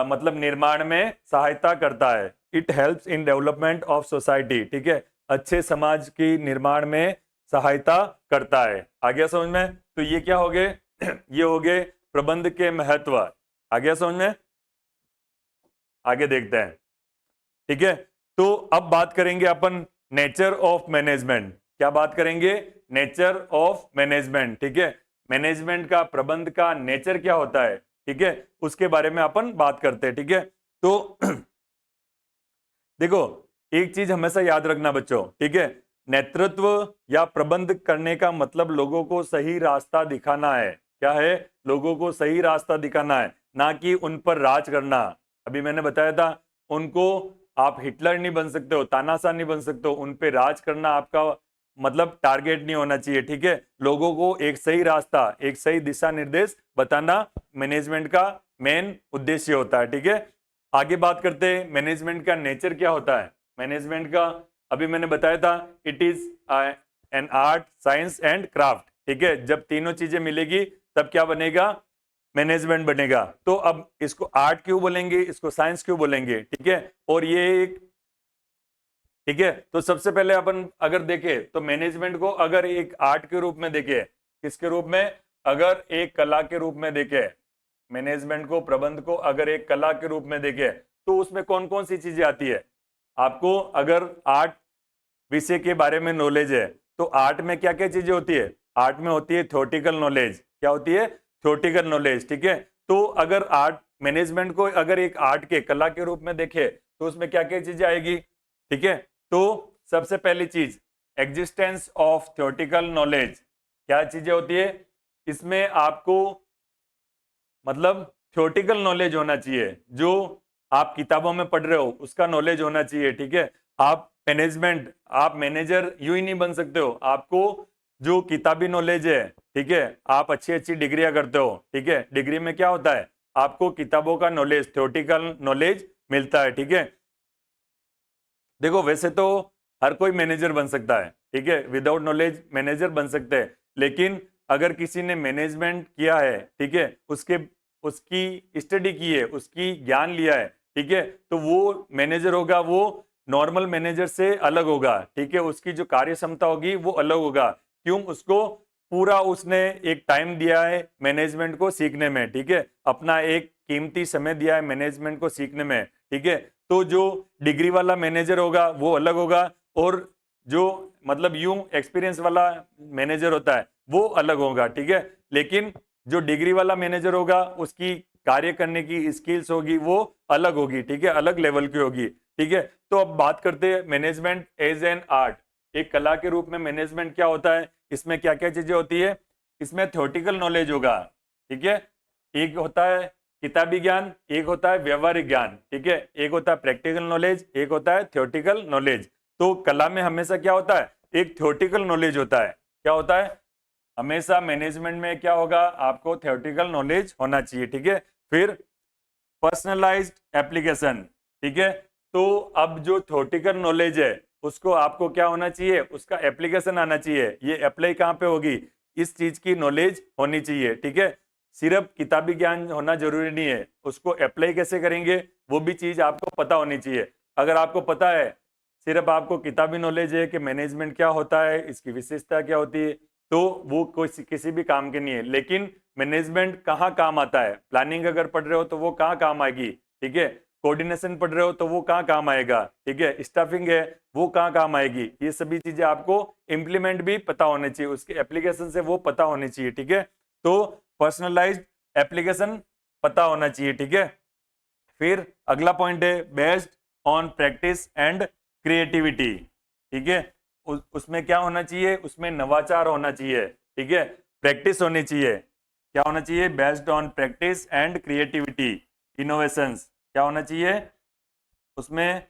S1: मतलब निर्माण में सहायता करता है। It helps in development of society. ठीक है, अच्छे समाज की निर्माण में सहायता करता है। आगे समझ में? तो ये क्या हो गए? ये हो गए प्रबंध के महत्व। आगे समझ में? आगे देखते हैं, ठीक है। तो अब बात करेंगे अपन नेचर ऑफ मैनेजमेंट। क्या बात करेंगे? Nature of management. ठीक है, मैनेजमेंट का, प्रबंध का नेचर क्या होता है, ठीक है, उसके बारे में अपन बात करते हैं। ठीक है, तो देखो एक चीज हमेशा याद रखना बच्चों, ठीक है, नेतृत्व या प्रबंध करने का मतलब लोगों को सही रास्ता दिखाना है। क्या है? लोगों को सही रास्ता दिखाना है, ना कि उन पर राज करना। अभी मैंने बताया था, उनको आप हिटलर नहीं बन सकते हो, तानाशाह नहीं बन सकते हो, उन पे राज करना आपका मतलब टारगेट नहीं होना चाहिए। ठीक है, लोगों को एक सही रास्ता, एक सही दिशा निर्देश बताना मैनेजमेंट का मेन उद्देश्य होता है। ठीक है, आगे बात करते हैं मैनेजमेंट का नेचर क्या होता है। मैनेजमेंट का अभी मैंने बताया था, it is an art, science and craft. ठीक है, जब तीनों चीजें मिलेगी तब क्या बनेगा? मैनेजमेंट बनेगा। तो अब इसको आर्ट क्यों बोलेंगे, इसको साइंस क्यों बोलेंगे? ठीक है, और ये एक, ठीक है, तो सबसे पहले अपन अगर देखें तो मैनेजमेंट को अगर एक आर्ट के रूप में देखें, किसके रूप में? अगर एक कला के रूप में देखें, मैनेजमेंट को, प्रबंध को अगर एक कला के रूप में देखें, तो उसमें कौन कौन सी चीजें आती है? आपको अगर आर्ट विषय के बारे में नॉलेज है तो आर्ट में क्या क्या चीजें होती है? आर्ट में होती है थ्योरेटिकल नॉलेज। क्या होती है? Theoretical knowledge. ठीक है, तो अगर आर्ट, मैनेजमेंट को अगर एक आर्ट के, कला के रूप में देखे तो उसमें क्या क्या चीजें आएगी? ठीक है, तो सबसे पहली चीज एग्जिस्टेंस ऑफ थ्योरेटिकल नॉलेज। क्या चीजें होती है इसमें? आपको मतलब थ्योरेटिकल नॉलेज होना चाहिए, जो आप किताबों में पढ़ रहे हो उसका नॉलेज होना चाहिए। ठीक है, आप मैनेजमेंट, आप मैनेजर यूं ही नहीं बन सकते हो, आपको जो किताबी नॉलेज है, ठीक है, आप अच्छी अच्छी डिग्रियां करते हो, ठीक है, डिग्री में क्या होता है? आपको किताबों का नॉलेज, थ्योरेटिकल नॉलेज मिलता है। ठीक है, देखो वैसे तो हर कोई मैनेजर बन सकता है, ठीक है, विदाउट नॉलेज मैनेजर बन सकते हैं, लेकिन अगर किसी ने मैनेजमेंट किया है, ठीक है, उसकी स्टडी की है, उसकी ज्ञान लिया है, ठीक है, तो वो मैनेजर होगा, वो नॉर्मल मैनेजर से अलग होगा। ठीक है, उसकी जो कार्य क्षमता होगी वो अलग होगा। क्यों? उसको पूरा उसने एक टाइम दिया है मैनेजमेंट को सीखने में। ठीक है, अपना एक कीमती समय दिया है मैनेजमेंट को सीखने में। ठीक है, तो जो डिग्री वाला मैनेजर होगा वो अलग होगा, और जो मतलब यूं एक्सपीरियंस वाला मैनेजर होता है वो अलग होगा। ठीक है, लेकिन जो डिग्री वाला मैनेजर होगा उसकी कार्य करने की स्किल्स होगी वो अलग होगी। ठीक है, अलग लेवल की होगी। ठीक है, तो अब बात करते हैं मैनेजमेंट एज एन आर्ट। एक कला के रूप में मैनेजमेंट क्या होता है, इसमें क्या क्या चीजें होती है? इसमें थ्योरेटिकल नॉलेज होगा, ठीक है, एक होता है किताबी ज्ञान, एक होता है व्यवहारिक ज्ञान। ठीक है, एक होता है प्रैक्टिकल नॉलेज, एक होता है थ्योरेटिकल नॉलेज। तो कला में हमेशा क्या होता है? एक थ्योरेटिकल नॉलेज होता है। क्या होता है? हमेशा मैनेजमेंट में क्या होगा? आपको थ्योरेटिकल नॉलेज होना चाहिए। ठीक है, फिर पर्सनलाइज्ड एप्लीकेशन। ठीक है, तो अब जो थ्योरेटिकल नॉलेज है उसको आपको क्या होना चाहिए? उसका एप्लीकेशन आना चाहिए। ये अप्लाई कहाँ पे होगी? इस चीज की नॉलेज होनी चाहिए। ठीक है, सिर्फ किताबी ज्ञान होना जरूरी नहीं है, उसको अप्लाई कैसे करेंगे वो भी चीज आपको पता होनी चाहिए। अगर आपको पता है, सिर्फ आपको किताबी नॉलेज है कि मैनेजमेंट क्या होता है, इसकी विशेषता क्या होती है, तो वो कोई किसी भी काम के नहीं है। लेकिन मैनेजमेंट कहाँ काम आता है? प्लानिंग अगर पढ़ रहे हो तो वो कहाँ काम आएगी? ठीक है, कोऑर्डिनेशन पढ़ रहे हो तो वो कहाँ काम आएगा? ठीक है, स्टाफिंग है वो कहाँ काम आएगी? ये सभी चीजें आपको इंप्लीमेंट भी पता होने चाहिए, उसके एप्लीकेशन से वो पता होने चाहिए। ठीक है, तो पर्सनलाइज्ड एप्लीकेशन पता होना चाहिए। ठीक है, फिर अगला पॉइंट है based on practice and creativity. ठीक है, उसमें क्या होना चाहिए? उसमें नवाचार होना चाहिए। ठीक है, प्रैक्टिस होनी चाहिए। क्या होना चाहिए? Based on practice and creativity, innovations. क्या होना चाहिए उसमें?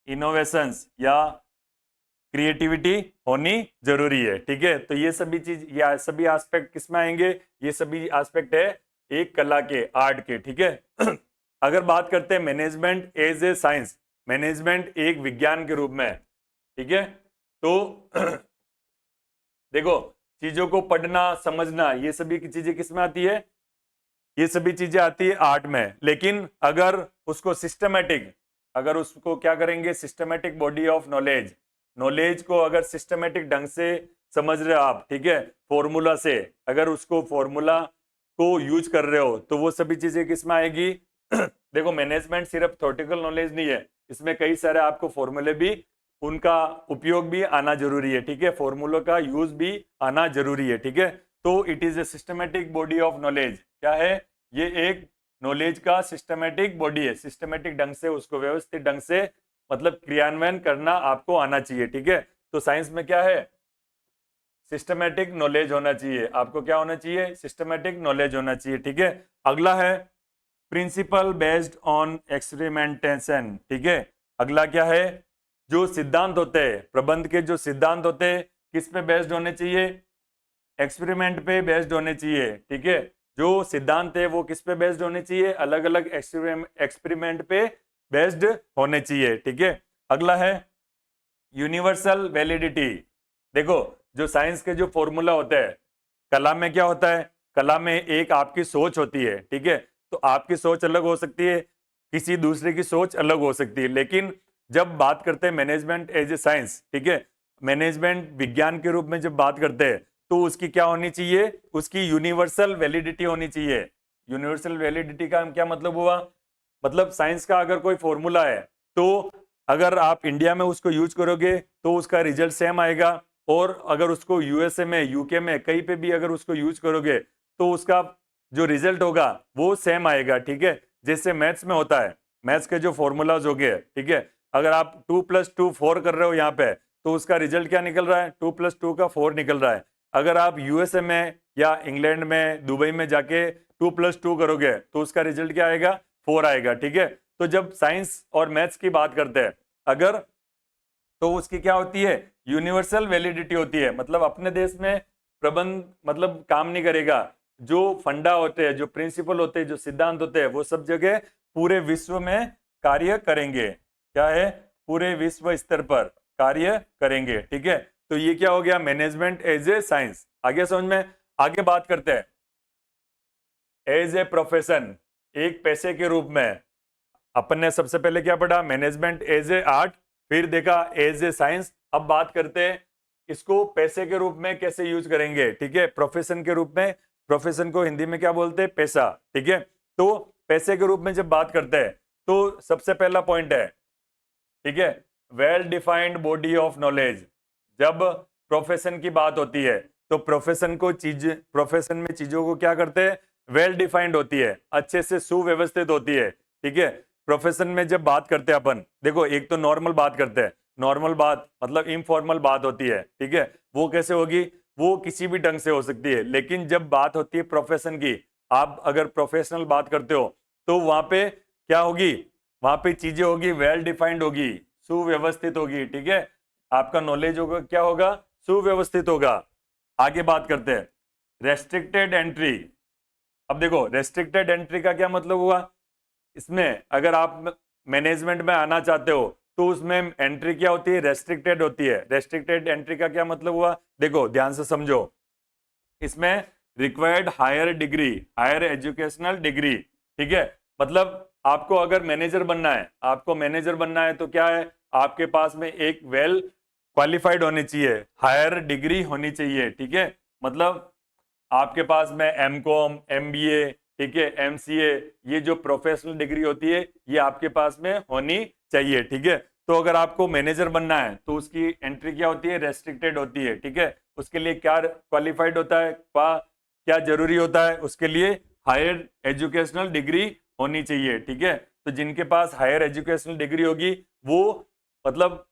S1: इनोवेशंस या क्रिएटिविटी होनी जरूरी है। ठीक है, तो ये सभी चीज, या सभी एस्पेक्ट किस में आएंगे? ये सभी एस्पेक्ट है एक कला के, आर्ट के। ठीक है अगर बात करते हैं management as a science, management एक विज्ञान के रूप में, ठीक है, तो देखो चीजों को पढ़ना, समझना, ये सभी की चीजें किस में आती है? ये सभी चीजें आती है आर्ट में। लेकिन अगर उसको सिस्टमेटिक, अगर उसको क्या करेंगे? Systematic body of knowledge, knowledge को अगर सिस्टमेटिक ढंग से समझ रहे हो आप, ठीक है, फॉर्मूला से, अगर उसको फॉर्मूला को यूज कर रहे हो तो वो सभी चीजें किस में आएगी? देखो मैनेजमेंट सिर्फ थ्योरेटिकल नॉलेज नहीं है, इसमें कई सारे आपको फॉर्मूले भी, उनका उपयोग भी आना जरूरी है, ठीक है, फॉर्मूलों का यूज भी आना जरूरी है, ठीक है। तो it is a systematic body of knowledge. क्या है? ये एक नॉलेज का सिस्टमेटिक बॉडी है, सिस्टमेटिक ढंग से उसको व्यवस्थित ढंग से मतलब क्रियान्वयन करना आपको आना चाहिए, ठीक है। तो साइंस में क्या है? सिस्टमेटिक नॉलेज होना चाहिए। आपको क्या होना चाहिए? सिस्टमेटिक नॉलेज होना चाहिए, ठीक है। अगला है प्रिंसिपल बेस्ड ऑन एक्सपेरिमेंटेशन, ठीक है। अगला क्या है? जो सिद्धांत होते हैं, प्रबंध के जो सिद्धांत होते हैं, किस पे बेस्ड होने चाहिए? एक्सपेरिमेंट पे बेस्ड होने चाहिए, ठीक है। जो सिद्धांत है वो किस पे बेस्ड होने चाहिए? अलग अलग एक्सपेरिमेंट पे बेस्ड होने चाहिए, ठीक है। अगला है यूनिवर्सल वैलिडिटी। देखो, जो साइंस के जो फॉर्मूला होते हैं, कला में क्या होता है? कला में एक आपकी सोच होती है, ठीक है। तो आपकी सोच अलग हो सकती है, किसी दूसरे की सोच अलग हो सकती है, लेकिन जब बात करते हैं मैनेजमेंट एज ए साइंस, ठीक है, मैनेजमेंट विज्ञान के रूप में जब बात करते हैं, तो उसकी क्या होनी चाहिए? उसकी यूनिवर्सल वैलिडिटी होनी चाहिए। यूनिवर्सल वैलिडिटी का क्या मतलब हुआ? मतलब साइंस का अगर कोई फॉर्मूला है, तो अगर आप इंडिया में उसको यूज करोगे तो उसका रिजल्ट सेम आएगा, और अगर उसको यूएसए में, यूके में, कहीं पे भी अगर उसको यूज करोगे तो उसका जो रिजल्ट होगा वो सेम आएगा, ठीक है। जैसे मैथ्स में होता है, मैथ्स के जो फॉर्मूलाज हो गए, ठीक है, अगर आप 2+2 4 कर रहे हो यहाँ पे, तो उसका रिजल्ट क्या निकल रहा है? 2+2 का 4 निकल रहा है। अगर आप यूएसए में या इंग्लैंड में, दुबई में जाके 2+2 करोगे तो उसका रिजल्ट क्या आएगा? 4 आएगा, ठीक है। तो जब साइंस और मैथ्स की बात करते हैं अगर, तो उसकी क्या होती है? यूनिवर्सल वैलिडिटी होती है। मतलब अपने देश में प्रबंध मतलब काम नहीं करेगा, जो फंडा होते हैं, जो प्रिंसिपल होते हैं, जो सिद्धांत होते हैं, वो सब जगह पूरे विश्व में कार्य करेंगे। क्या है? पूरे विश्व स्तर पर कार्य करेंगे, ठीक है। तो ये क्या हो गया? Management as a science. आगे समझ में? आगे बात करते हैं एज ए प्रोफेशन, एक पैसे के रूप में। अपन ने सबसे पहले क्या पढ़ा? मैनेजमेंट एज ए आर्ट, फिर देखा एज ए साइंस। अब बात करते हैं इसको पैसे के रूप में कैसे यूज करेंगे, ठीक है, प्रोफेशन के रूप में। प्रोफेशन को हिंदी में क्या बोलते हैं? पैसा, ठीक है। तो पैसे के रूप में जब बात करते हैं तो सबसे पहला पॉइंट है, ठीक है, well defined body of knowledge. जब प्रोफेशन की बात होती है तो प्रोफेशन में चीजों को क्या करते हैं? वेल डिफाइंड होती है, अच्छे से सुव्यवस्थित होती है, ठीक है। प्रोफेशन में जब बात करते हैं अपन, देखो, एक तो नॉर्मल बात करते हैं, नॉर्मल बात मतलब इनफॉर्मल बात होती है, ठीक है। वो कैसे होगी? वो किसी भी ढंग से हो सकती है, लेकिन जब बात होती है प्रोफेशन की, आप अगर प्रोफेशनल बात करते हो तो वहां पे क्या होगी? वहां पे चीजें होगी वेल डिफाइंड होगी, सुव्यवस्थित होगी, ठीक है। आपका नॉलेज होगा, क्या होगा? सुव्यवस्थित होगा। आगे बात करते हैं रेस्ट्रिक्टेड एंट्री। अब देखो, रेस्ट्रिक्टेड एंट्री का क्या मतलब हुआ? इसमें अगर आप मैनेजमेंट में आना चाहते हो तो उसमें एंट्री क्या होती है? रेस्ट्रिक्टेड होती है। रेस्ट्रिक्टेड एंट्री का क्या मतलब हुआ? देखो ध्यान से समझो, इसमें required higher degree, higher educational degree, ठीक है। मतलब आपको अगर मैनेजर बनना है, आपको मैनेजर बनना है तो क्या है? आपके पास में एक वेल क्वालिफाइड होनी चाहिए, हायर डिग्री होनी चाहिए, ठीक है। मतलब आपके पास में एमकॉम, एमबीए, ठीक है, एमसीए, ये जो प्रोफेशनल डिग्री होती है ये आपके पास में होनी चाहिए, ठीक है। तो अगर आपको मैनेजर बनना है तो उसकी एंट्री क्या होती है? रेस्ट्रिक्टेड होती है, ठीक है। उसके लिए क्या क्वालिफाइड होता है, क्या जरूरी होता है? उसके लिए हायर एजुकेशनल डिग्री होनी चाहिए, ठीक है। तो जिनके पास हायर एजुकेशनल डिग्री होगी वो, मतलब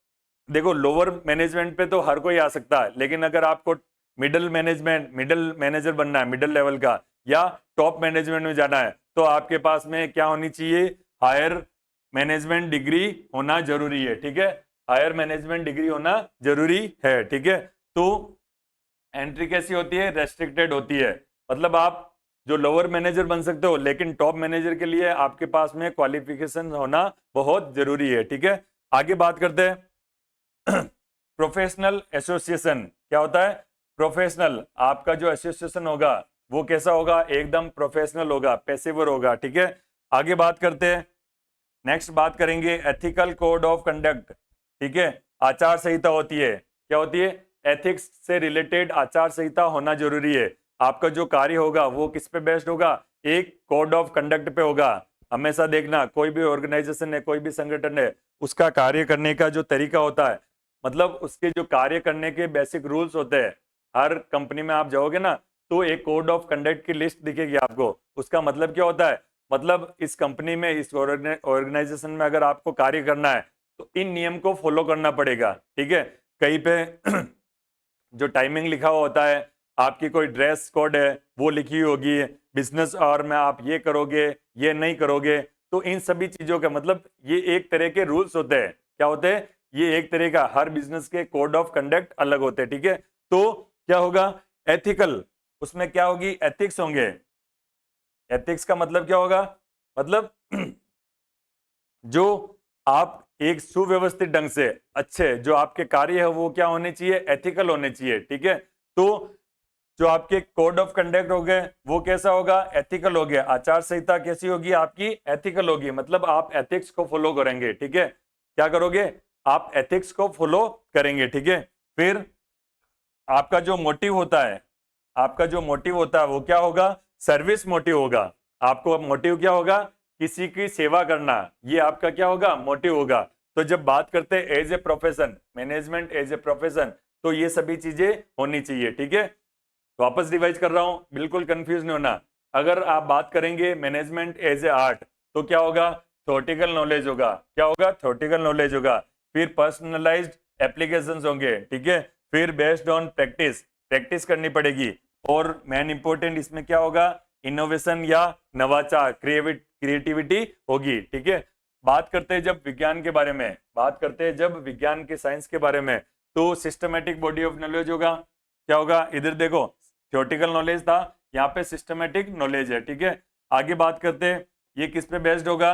S1: देखो, लोअर मैनेजमेंट पे तो हर कोई आ सकता है, लेकिन अगर आपको मिडिल मैनेजर बनना है, मिडिल लेवल का, या टॉप मैनेजमेंट में जाना है, तो आपके पास में क्या होनी चाहिए? हायर मैनेजमेंट डिग्री होना जरूरी है, ठीक है। हायर मैनेजमेंट डिग्री होना जरूरी है, ठीक है। तो एंट्री कैसी होती है? रेस्ट्रिक्टेड होती है। मतलब आप जो लोअर मैनेजर बन सकते हो, लेकिन टॉप मैनेजर के लिए आपके पास में क्वालिफिकेशन होना बहुत जरूरी है, ठीक है। आगे बात करते हैं प्रोफेशनल एसोसिएशन। क्या होता है? प्रोफेशनल, आपका जो एसोसिएशन होगा वो कैसा होगा? एकदम प्रोफेशनल होगा, पेशेवर होगा, ठीक है। आगे बात करते हैं, नेक्स्ट बात करेंगे एथिकल कोड ऑफ कंडक्ट, ठीक है। आचार संहिता होती है। क्या होती है? एथिक्स से रिलेटेड आचार संहिता होना जरूरी है। आपका जो कार्य होगा वो किस पे बेस्ड होगा? एक कोड ऑफ कंडक्ट पे होगा। हमेशा देखना, कोई भी ऑर्गेनाइजेशन है, कोई भी संगठन है, उसका कार्य करने का जो तरीका होता है, मतलब उसके जो कार्य करने के बेसिक रूल्स होते हैं, हर कंपनी में आप जाओगे ना तो एक कोड ऑफ कंडक्ट की लिस्ट दिखेगी आपको। उसका मतलब क्या होता है, मतलब इस कंपनी में, इस ऑर्गेनाइजेशन में अगर आपको कार्य करना है तो इन नियम को फॉलो करना पड़ेगा, ठीक है। कहीं पे जो टाइमिंग लिखा हुआ होता है, आपकी कोई ड्रेस कोड है वो लिखी होगी, बिजनेस आवर में आप ये करोगे, ये नहीं करोगे। तो इन सभी चीजों का मतलब ये एक तरह के रूल्स होते हैं। क्या होते हैं? ये एक तरह का, हर बिजनेस के कोड ऑफ कंडक्ट अलग होते हैं, ठीक है। तो क्या होगा? एथिकल, उसमें क्या होगी? एथिक्स होंगे। एथिक्स का मतलब क्या होगा? मतलब जो आप एक सुव्यवस्थित ढंग से, अच्छे जो आपके कार्य है वो क्या होने चाहिए? एथिकल होने चाहिए, ठीक है। तो जो आपके कोड ऑफ कंडक्ट हो गए वो कैसा होगा? एथिकल हो गया। आचार संहिता कैसी होगी? आपकी एथिकल होगी, मतलब आप एथिक्स को फॉलो करेंगे, ठीक है। क्या करोगे? आप एथिक्स को फॉलो करेंगे, ठीक है। फिर आपका जो मोटिव होता है, आपका जो मोटिव होता है वो क्या होगा? सर्विस मोटिव होगा। आपको मोटिव क्या होगा? किसी की सेवा करना, ये आपका क्या होगा? मोटिव होगा। तो जब बात करते हैं as a profession, management as a profession, तो ये सभी चीजें होनी चाहिए, ठीक है। वापस रिवाइज कर रहा हूं, बिल्कुल कंफ्यूज नहीं होना। अगर आप बात करेंगे मैनेजमेंट एज ए आर्ट, तो क्या होगा? थ्योरेटिकल नॉलेज होगा। क्या होगा? थ्योरेटिकल नॉलेज होगा। फिर पर्सनलाइज्ड एप्लीकेशंस होंगे, ठीक है। फिर बेस्ड ऑन प्रैक्टिस, प्रैक्टिस करनी पड़ेगी। और मेन इंपॉर्टेंट इसमें क्या होगा? इनोवेशन या नवाचार, क्रिएटिविटी होगी, ठीक है। बात करते हैं जब विज्ञान के बारे में, बात करते हैं जब विज्ञान के साइंस के बारे में, तो सिस्टमेटिक बॉडी ऑफ नॉलेज होगा। क्या होगा? इधर देखो, थ्योरेटिकल नॉलेज था, यहाँ पे सिस्टमेटिक नॉलेज है, ठीक है। आगे बात करते हैं, ये किस पे बेस्ड होगा?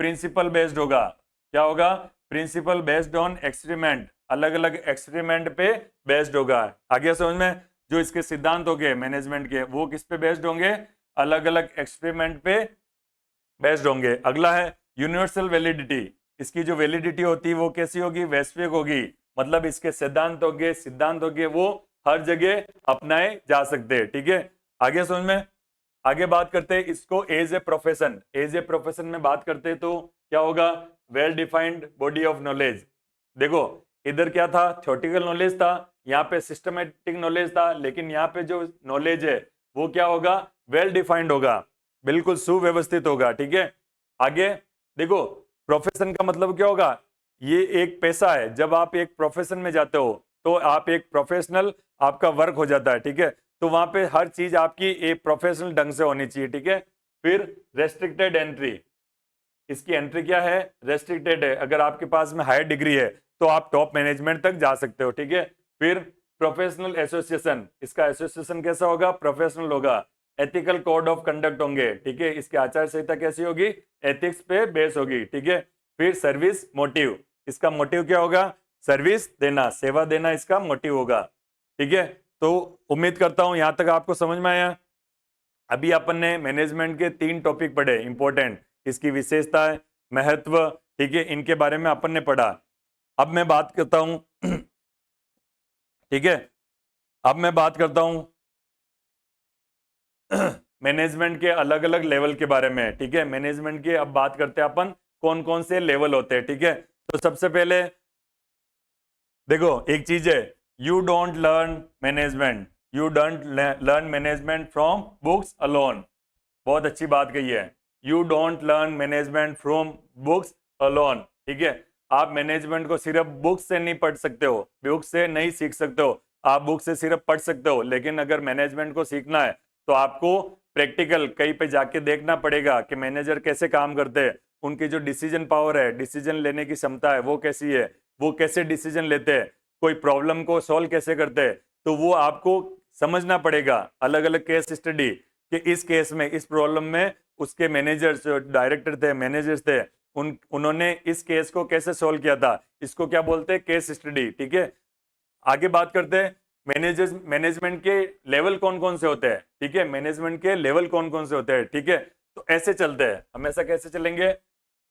S1: प्रिंसिपल बेस्ड होगा। क्या होगा? प्रिंसिपल बेस्ड ऑन एक्सपेरिमेंट, अलग अलग एक्सपेरिमेंट पे बेस्ड होगा। आगे समझ में? जो इसके सिद्धांत होंगे मैनेजमेंट के, वो किस पे बेस्ड होंगे? अलग अलग एक्सपेरिमेंट पे बेस्ड होंगे। अगला है यूनिवर्सल वैलिडिटी। इसकी जो वैलिडिटी होती है वो कैसी होगी? वैश्विक होगी। मतलब इसके सिद्धांत होंगे वो हर जगह अपनाए जा सकते हैं, ठीक है। आगे समझ में? आगे बात करते हैं इसको as a profession, as a profession में बात करते हैं तो क्या होगा? Well defined body of knowledge. देखो, इधर क्या था? थ्योरेटिकल नॉलेज था, यहाँ पे सिस्टमेटिक नॉलेज था, लेकिन यहाँ पे जो नॉलेज है वो क्या होगा? वेल डिफाइंड होगा, बिल्कुल सुव्यवस्थित होगा, ठीक है। आगे देखो, प्रोफेशन का मतलब क्या होगा? ये एक पेशा है। जब आप एक प्रोफेशन में जाते हो तो आप एक प्रोफेशनल, आपका वर्क हो जाता है, ठीक है। तो वहां पे हर चीज आपकी एक प्रोफेशनल ढंग से होनी चाहिए, ठीक है। फिर रेस्ट्रिक्टेड एंट्री, इसकी एंट्री क्या है? रेस्ट्रिक्टेड है। अगर आपके पास में हायर डिग्री है तो आप टॉप मैनेजमेंट तक जा सकते हो, ठीक है। फिर प्रोफेशनल एसोसिएशन, इसका एसोसिएशन कैसा होगा? प्रोफेशनल होगा। एथिकल कोड ऑफ कंडक्ट होंगे, ठीक है। इसकी आचार संहिता कैसी होगी? एथिक्स पे बेस होगी, ठीक है। फिर सर्विस मोटिव, इसका मोटिव क्या होगा? सर्विस देना, सेवा देना, इसका मोटिव होगा, ठीक है। तो उम्मीद करता हूं यहां तक आपको समझ में आया। अभी अपन ने मैनेजमेंट के 3 टॉपिक पढ़े इंपॉर्टेंट, इसकी विशेषताएं, महत्व, ठीक है, इनके बारे में अपन ने पढ़ा। अब मैं बात करता हूं ठीक है, अब मैं बात करता हूं मैनेजमेंट के अलग अलग लेवल के बारे में, ठीक है। मैनेजमेंट के अब बात करते हैं अपन, कौन कौन से लेवल होते हैं, ठीक है। तो सबसे पहले देखो, एक चीज है, you don't learn management, you don't learn management from books alone. बहुत अच्छी बात कही है। You don't learn management from books alone, ठीक है। आप मैनेजमेंट को सिर्फ बुक से नहीं पढ़ सकते हो, बुक से नहीं सीख सकते हो। आप बुक से सिर्फ पढ़ सकते हो, लेकिन अगर मैनेजमेंट को सीखना है तो आपको प्रैक्टिकल कहीं पे जाके देखना पड़ेगा कि मैनेजर कैसे काम करते हैं, उनकी जो डिसीजन पावर है, डिसीजन लेने की क्षमता है वो कैसी है, वो कैसे डिसीजन लेते हैं, कोई प्रॉब्लम को सॉल्व कैसे करते हैं, तो वो आपको समझना पड़ेगा। अलग अलग केस स्टडी कि इस केस में, इस प्रॉब्लम में उसके मैनेजर्स, डायरेक्टर थे, मैनेजर्स थे, उन्होंने इस केस को कैसे सॉल्व किया था, इसको क्या बोलते हैं? केस स्टडी, ठीक है। आगे बात करते हैं मैनेजमेंट के लेवल कौन कौन से होते हैं, ठीक है। मैनेजमेंट के लेवल कौन कौन से होते हैं, ठीक है। तो ऐसे चलते हैं, हमेशा कैसे चलेंगे?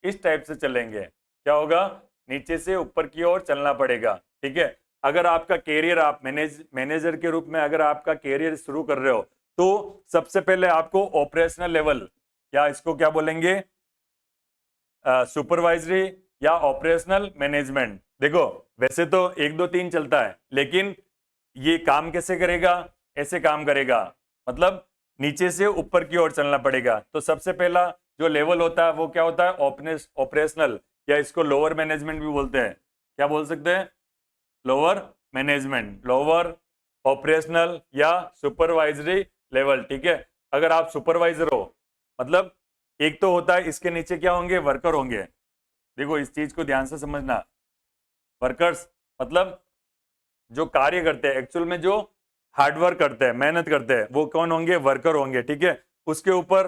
S1: इस टाइप से चलेंगे। क्या होगा? नीचे से ऊपर की ओर चलना पड़ेगा, ठीक है। अगर आपका कैरियर, आप मैनेजर के रूप में अगर आपका कैरियर शुरू कर रहे हो तो सबसे पहले आपको ऑपरेशनल लेवल, या इसको क्या बोलेंगे? सुपरवाइजरी या ऑपरेशनल मैनेजमेंट। देखो वैसे तो 1 2 3 चलता है, लेकिन ये काम कैसे करेगा, ऐसे काम करेगा, मतलब नीचे से ऊपर की ओर चलना पड़ेगा। तो सबसे पहला जो लेवल होता है वो क्या होता है, ऑपरेशनल, या इसको लोअर मैनेजमेंट भी बोलते हैं। क्या बोल सकते हैं, लोअर मैनेजमेंट, लोअर ऑपरेशनल या सुपरवाइजरी लेवल। ठीक है, अगर आप सुपरवाइजर हो, मतलब एक तो होता है इसके नीचे क्या होंगे, वर्कर होंगे। देखो इस चीज को ध्यान से समझना, वर्कर्स मतलब जो कार्य करते हैं, एक्चुअल में जो हार्डवर्क करते हैं, मेहनत करते हैं, वो कौन होंगे, वर्कर होंगे। ठीक है, उसके ऊपर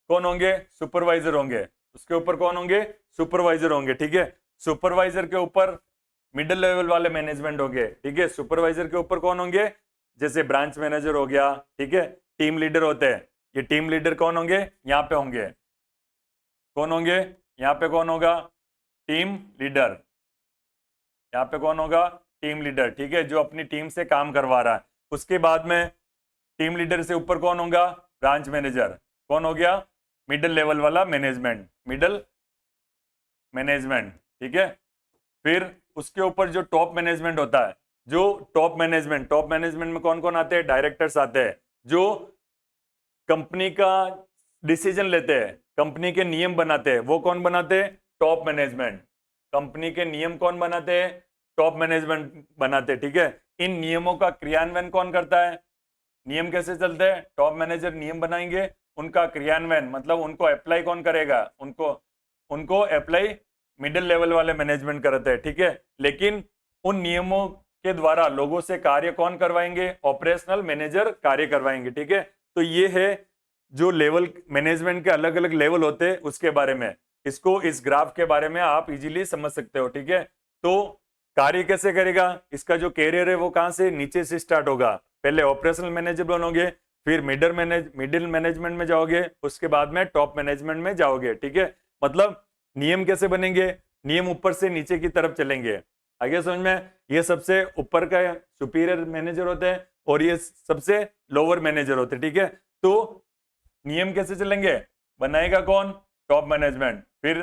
S1: कौन होंगे, सुपरवाइजर होंगे। उसके ऊपर कौन होंगे, सुपरवाइजर होंगे। ठीक है, सुपरवाइजर के ऊपर मिडिल लेवल वाले मैनेजमेंट होंगे। ठीक है, सुपरवाइजर के ऊपर कौन होंगे, जैसे ब्रांच मैनेजर हो गया। ठीक है, टीम लीडर होते हैं, ये टीम लीडर कौन होंगे, यहाँ पे होंगे। कौन होंगे, यहाँ पे कौन होगा, टीम लीडर। यहाँ पे कौन होगा, टीम लीडर। ठीक है, जो अपनी टीम से काम करवा रहा है। उसके बाद में टीम लीडर से ऊपर कौन होगा, ब्रांच मैनेजर। कौन हो गया, मिडिल लेवल वाला मैनेजमेंट, मिडिल मैनेजमेंट। ठीक है, फिर उसके ऊपर जो टॉप मैनेजमेंट होता है, जो टॉप मैनेजमेंट में कौन कौन आते हैं, डायरेक्टर्स आते हैं, जो कंपनी का डिसीजन लेते हैं, कंपनी के नियम बनाते हैं। वो कौन बनाते हैं, टॉप मैनेजमेंट। कंपनी के नियम कौन बनाते हैं, टॉप मैनेजमेंट बनाते हैं। ठीक है, इन नियमों का क्रियान्वयन कौन करता है, नियम कैसे चलते हैं, टॉप मैनेजर नियम बनाएंगे, उनका क्रियान्वयन मतलब उनको अप्लाई कौन करेगा, उनको अप्लाई मिडिल लेवल वाले मैनेजमेंट करते हैं। ठीक है, लेकिन उन नियमों के द्वारा लोगों से कार्य कौन करवाएंगे, ऑपरेशनल मैनेजर कार्य करवाएंगे। ठीक है, तो ये है जो लेवल मैनेजमेंट के अलग अलग लेवल होते हैं उसके बारे में। इसको इस ग्राफ के बारे में आप इजीली समझ सकते हो। ठीक है, तो कार्य कैसे करेगा, इसका जो कैरियर है वो कहां से, नीचे से स्टार्ट होगा। पहले ऑपरेशनल मैनेजर बनोगे, फिर मिडिल मैनेजमेंट में जाओगे, उसके बाद में टॉप मैनेजमेंट में जाओगे। ठीक है, मतलब नियम कैसे बनेंगे, नियम ऊपर से नीचे की तरफ चलेंगे। आगे समझ में, ये सबसे ऊपर का सुपीरियर मैनेजर होते हैं और ये सबसे लोअर मैनेजर होते हैं। ठीक है, तो नियम कैसे चलेंगे, बनाएगा कौन, टॉप मैनेजमेंट, फिर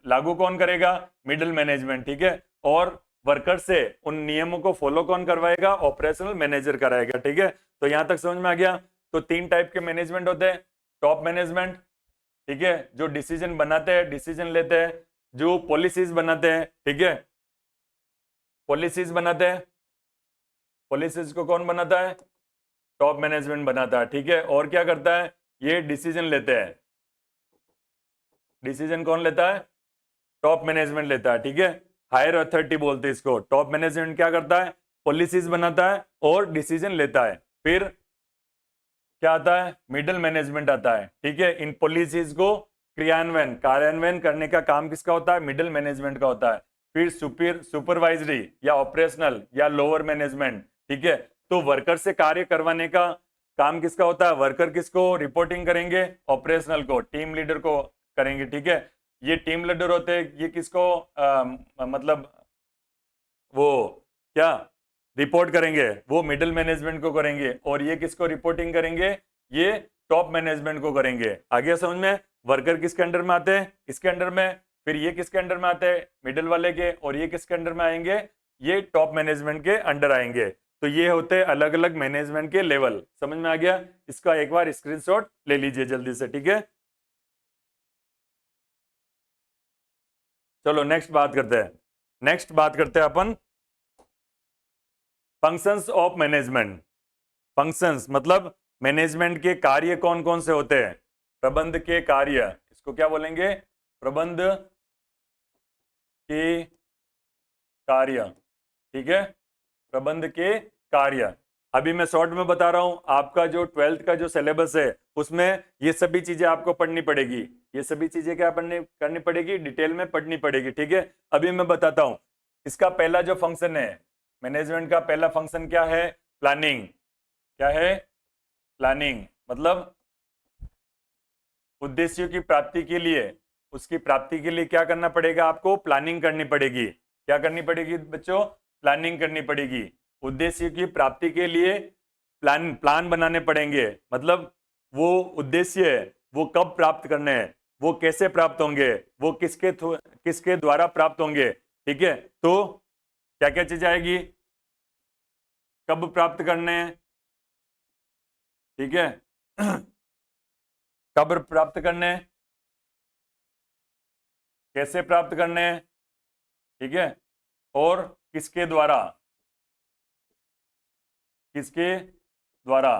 S1: लागू कौन करेगा, मिडिल मैनेजमेंट। ठीक है, और वर्कर से उन नियमों को फॉलो कौन करवाएगा, ऑपरेशनल मैनेजर कराएगा। ठीक है, तो यहां तक समझ में आ गया। तो 3 टाइप के मैनेजमेंट होते हैं, टॉप मैनेजमेंट, ठीक है, जो डिसीजन बनाते हैं, डिसीजन लेते हैं, जो पॉलिसीज बनाते हैं। ठीक है, पॉलिसीज बनाते हैं, पॉलिसीज को कौन बनाता है, टॉप मैनेजमेंट बनाता है। ठीक है, और क्या करता है, ये डिसीजन लेते हैं, डिसीजन कौन लेता है, टॉप मैनेजमेंट लेता है। ठीक है, हायर अथॉरिटी बोलते हैं इसको। टॉप मैनेजमेंट क्या करता है, पॉलिसीज बनाता है और डिसीजन लेता है। फिर क्या आता है, मिडिल मैनेजमेंट आता है। ठीक है, इन पॉलिसीज को कार्यान्वयन करने का काम किसका होता है, मिडिल मैनेजमेंट का होता है। फिर सुपरवाइजरी या ऑपरेशनल या लोअर मैनेजमेंट। ठीक है, तो वर्कर से कार्य करवाने का काम किसका होता है, वर्कर किसको रिपोर्टिंग करेंगे, ऑपरेशनल को, टीम लीडर को करेंगे। ठीक है, ये टीम लीडर होते हैं, ये किसको मतलब वो क्या रिपोर्ट करेंगे, वो मिडिल मैनेजमेंट को करेंगे। और ये किसको रिपोर्टिंग करेंगे, ये टॉप मैनेजमेंट को करेंगे। आगे समझ में, वर्कर किसके अंडर में आते हैं, इसके अंडर में, फिर ये किसके अंडर में आते हैं, मिडिल वाले के, और ये किसके अंडर में आएंगे, ये टॉप मैनेजमेंट के अंडर आएंगे। तो ये होते हैं अलग अलग मैनेजमेंट के लेवल। समझ में आ गया, इसका एक बार स्क्रीनशॉट ले लीजिए जल्दी से। ठीक है, चलो नेक्स्ट बात करते हैं। नेक्स्ट बात करते हैं अपन फंक्शंस ऑफ मैनेजमेंट। फंक्शंस मतलब मैनेजमेंट के कार्य कौन कौन से होते हैं, प्रबंध के कार्य, इसको क्या बोलेंगे, प्रबंध के कार्य। ठीक है, प्रबंध के कार्य। अभी मैं शॉर्ट में बता रहा हूं, आपका जो 12th का जो सिलेबस है उसमें ये सभी चीजें आपको पढ़नी पड़ेगी। ये सभी चीजें क्या करनी पड़ेगी, डिटेल में पढ़नी पड़ेगी। ठीक है, अभी मैं बताता हूं। इसका पहला जो फंक्शन है मैनेजमेंट का, पहला फंक्शन क्या है, प्लानिंग। क्या है, प्लानिंग मतलब उद्देश्यों की प्राप्ति के लिए, उसकी प्राप्ति के लिए क्या करना पड़ेगा, आपको प्लानिंग करनी पड़ेगी। क्या करनी पड़ेगी बच्चों, प्लानिंग करनी पड़ेगी। उद्देश्य की प्राप्ति के लिए प्लान बनाने पड़ेंगे। मतलब वो उद्देश्य है वो कब प्राप्त करने हैं, वो कैसे प्राप्त होंगे, वो किसके द्वारा प्राप्त होंगे, ठीक है। तो क्या क्या चीज आएगी, कब प्राप्त करने हैं, ठीक है कब प्राप्त करने हैं, कैसे प्राप्त करने हैं, ठीक है, और किसके द्वारा, किसके द्वारा,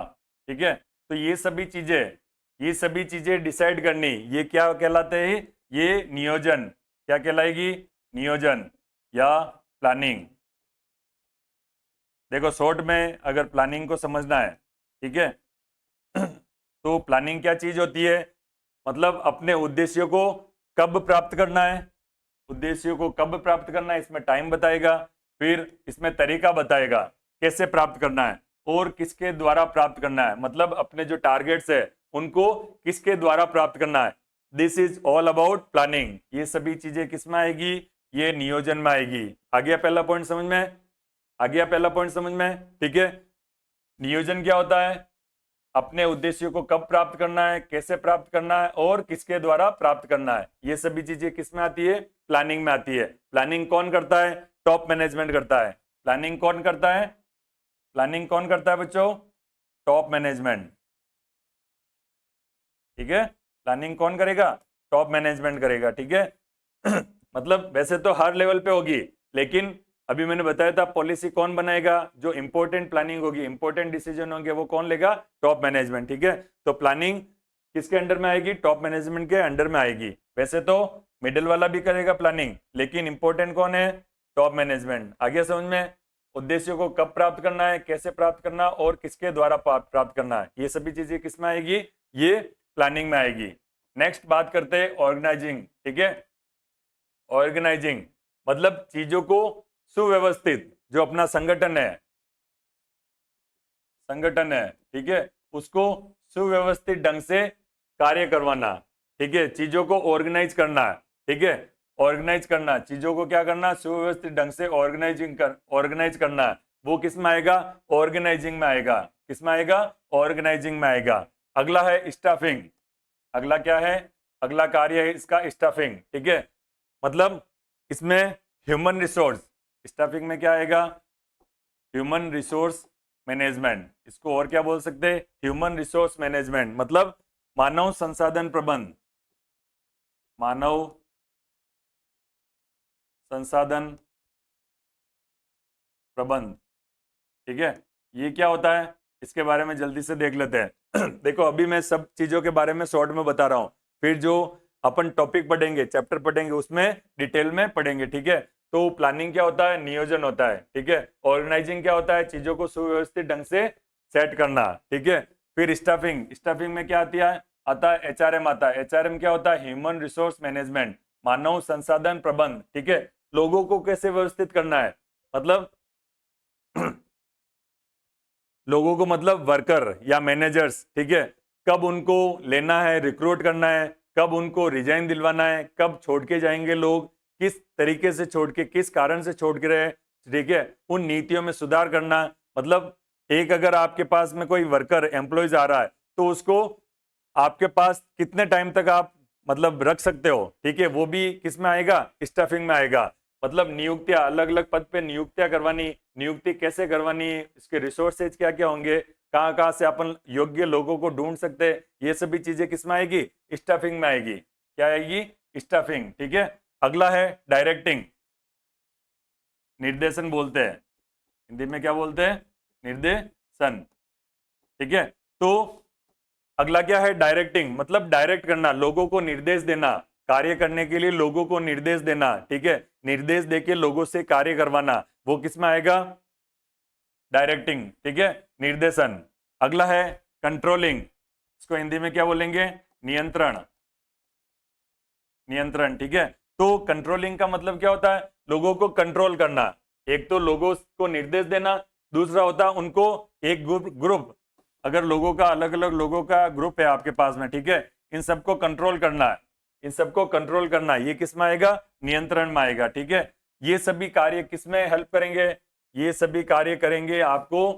S1: ठीक है। तो ये सभी चीजें डिसाइड करनी, ये क्या कहलाते हैं, ये नियोजन, क्या कहलाएगी, नियोजन या प्लानिंग। देखो शॉर्ट में अगर प्लानिंग को समझना है, ठीक है तो प्लानिंग क्या चीज होती है, मतलब अपने उद्देश्यों को कब प्राप्त करना है, उद्देश्यों को कब प्राप्त करना है, इसमें टाइम बताएगा, फिर इसमें तरीका बताएगा कैसे प्राप्त करना है, और किसके द्वारा प्राप्त करना है, मतलब अपने जो टारगेट्स है उनको किसके द्वारा प्राप्त करना है। This is all about planning. ये सभी चीजें किस में आएगी, ये नियोजन में आएगी। आ गया पहला पॉइंट समझ में, आ गया पहला पॉइंट समझ में, ठीक है। नियोजन क्या होता है, अपने उद्देश्यों को कब प्राप्त करना है, कैसे प्राप्त करना है, और किसके द्वारा प्राप्त करना है। ये सभी चीजें किस में आती है, प्लानिंग में आती है। प्लानिंग कौन करता है, टॉप मैनेजमेंट करता है। प्लानिंग कौन करता है, प्लानिंग कौन करता है बच्चों, टॉप मैनेजमेंट, ठीक है। प्लानिंग कौन करेगा, टॉप मैनेजमेंट करेगा, ठीक है मतलब वैसे तो हर लेवल पे होगी, लेकिन अभी मैंने बताया था पॉलिसी कौन बनाएगा, जो इंपॉर्टेंट प्लानिंग होगी, इंपॉर्टेंट डिसीजन होंगे, वो कौन लेगा, टॉप मैनेजमेंट, ठीक है। तो प्लानिंग किसके अंडर में आएगी, टॉप मैनेजमेंट के अंडर में आएगी। वैसे तो मिडिल वाला भी करेगा प्लानिंग, लेकिन इंपॉर्टेंट कौन है, टॉप मैनेजमेंट। आगे समझ में, उद्देश्यों को कब प्राप्त करना है, कैसे प्राप्त करना, और किसके द्वारा प्राप्त करना है, ये सभी चीजें किस में आएगी, ये प्लानिंग में आएगी। नेक्स्ट बात करते हैं ऑर्गेनाइजिंग, ठीक है। ऑर्गेनाइजिंग मतलब चीजों को सुव्यवस्थित, जो अपना संगठन है, ठीक है, उसको सुव्यवस्थित ढंग से कार्य करवाना, ठीक है, चीजों को ऑर्गेनाइज करना, ठीक है, ऑर्गेनाइज करना, चीजों को क्या करना, सुव्यवस्थित ढंग से ऑर्गेनाइज करना, वो किस में आएगा, ऑर्गेनाइजिंग में आएगा। किस में आएगा, ऑर्गेनाइजिंग में आएगा। अगला है स्टाफिंग, अगला क्या है, अगला कार्य है इसका स्टाफिंग, ठीक है, मतलब इसमें ह्यूमन रिसोर्स, स्टाफिंग में क्या आएगा, ह्यूमन रिसोर्स मैनेजमेंट, इसको और क्या बोल सकते हैं, ह्यूमन रिसोर्स मैनेजमेंट, मतलब मानव संसाधन प्रबंध, मानव संसाधन प्रबंध, ठीक है। ये क्या होता है, इसके बारे में जल्दी से देख लेते हैं देखो अभी मैं सब चीजों के बारे में शॉर्ट में बता रहा हूं, फिर जो अपन टॉपिक पढ़ेंगे, चैप्टर पढ़ेंगे, उसमें डिटेल में पढ़ेंगे, ठीक है। तो प्लानिंग क्या होता है, नियोजन होता है, ठीक है। ऑर्गेनाइजिंग क्या होता है, चीजों को सुव्यवस्थित ढंग से सेट करना, ठीक है। फिर स्टाफिंग, स्टाफिंग में क्या आता है एचआरएम आता है। एचआरएम क्या होता है, ह्यूमन रिसोर्स मैनेजमेंट, मानव संसाधन प्रबंध, ठीक है। लोगों को कैसे व्यवस्थित करना है, मतलब लोगों को मतलब वर्कर या मैनेजर्स, ठीक है, कब उनको लेना है, रिक्रूट करना है, कब उनको रिजाइन दिलवाना है, कब छोड़ के जाएंगे लोग, किस तरीके से छोड़ के, किस कारण से छोड़ के रहे, ठीक है, उन नीतियों में सुधार करना। मतलब एक अगर आपके पास में कोई वर्कर एम्प्लॉयज आ रहा है, तो उसको आपके पास कितने टाइम तक आप मतलब रख सकते हो, ठीक है, वो भी किस में आएगा, स्टाफिंग में आएगा। मतलब नियुक्तियां, अलग अलग पद पे नियुक्तियां करवानी, नियुक्ति कैसे करवानी, इसके रिसोर्सेज क्या क्या होंगे, कहाँ कहाँ से अपन योग्य लोगों को ढूंढ सकते हैं, ये सभी चीजें किस में आएगी, स्टाफिंग में आएगी। क्या आएगी, स्टाफिंग, ठीक है। अगला है डायरेक्टिंग, निर्देशन बोलते हैं, हिंदी में क्या बोलते हैं, निर्देशन, ठीक है। तो अगला क्या है, डायरेक्टिंग, मतलब डायरेक्ट करना, लोगों को निर्देश देना, कार्य करने के लिए लोगों को निर्देश देना, ठीक है, निर्देश देके लोगों से कार्य करवाना, वो किस में आएगा, डायरेक्टिंग, ठीक है, निर्देशन। अगला है कंट्रोलिंग, इसको हिंदी में क्या बोलेंगे, नियंत्रण, नियंत्रण, ठीक है। तो कंट्रोलिंग का मतलब क्या होता है, लोगों को कंट्रोल करना, एक तो लोगों को निर्देश देना, दूसरा होता है उनको एक ग्रुप अगर लोगों का अलग अलग लोगों का ग्रुप है आपके पास में, ठीक है, इन सबको कंट्रोल करना है, इन सबको कंट्रोल करना, ये किस में आएगा, नियंत्रण में आएगा, ठीक है। ये सभी कार्य किस में हेल्प करेंगे, ये सभी कार्य करेंगे आपको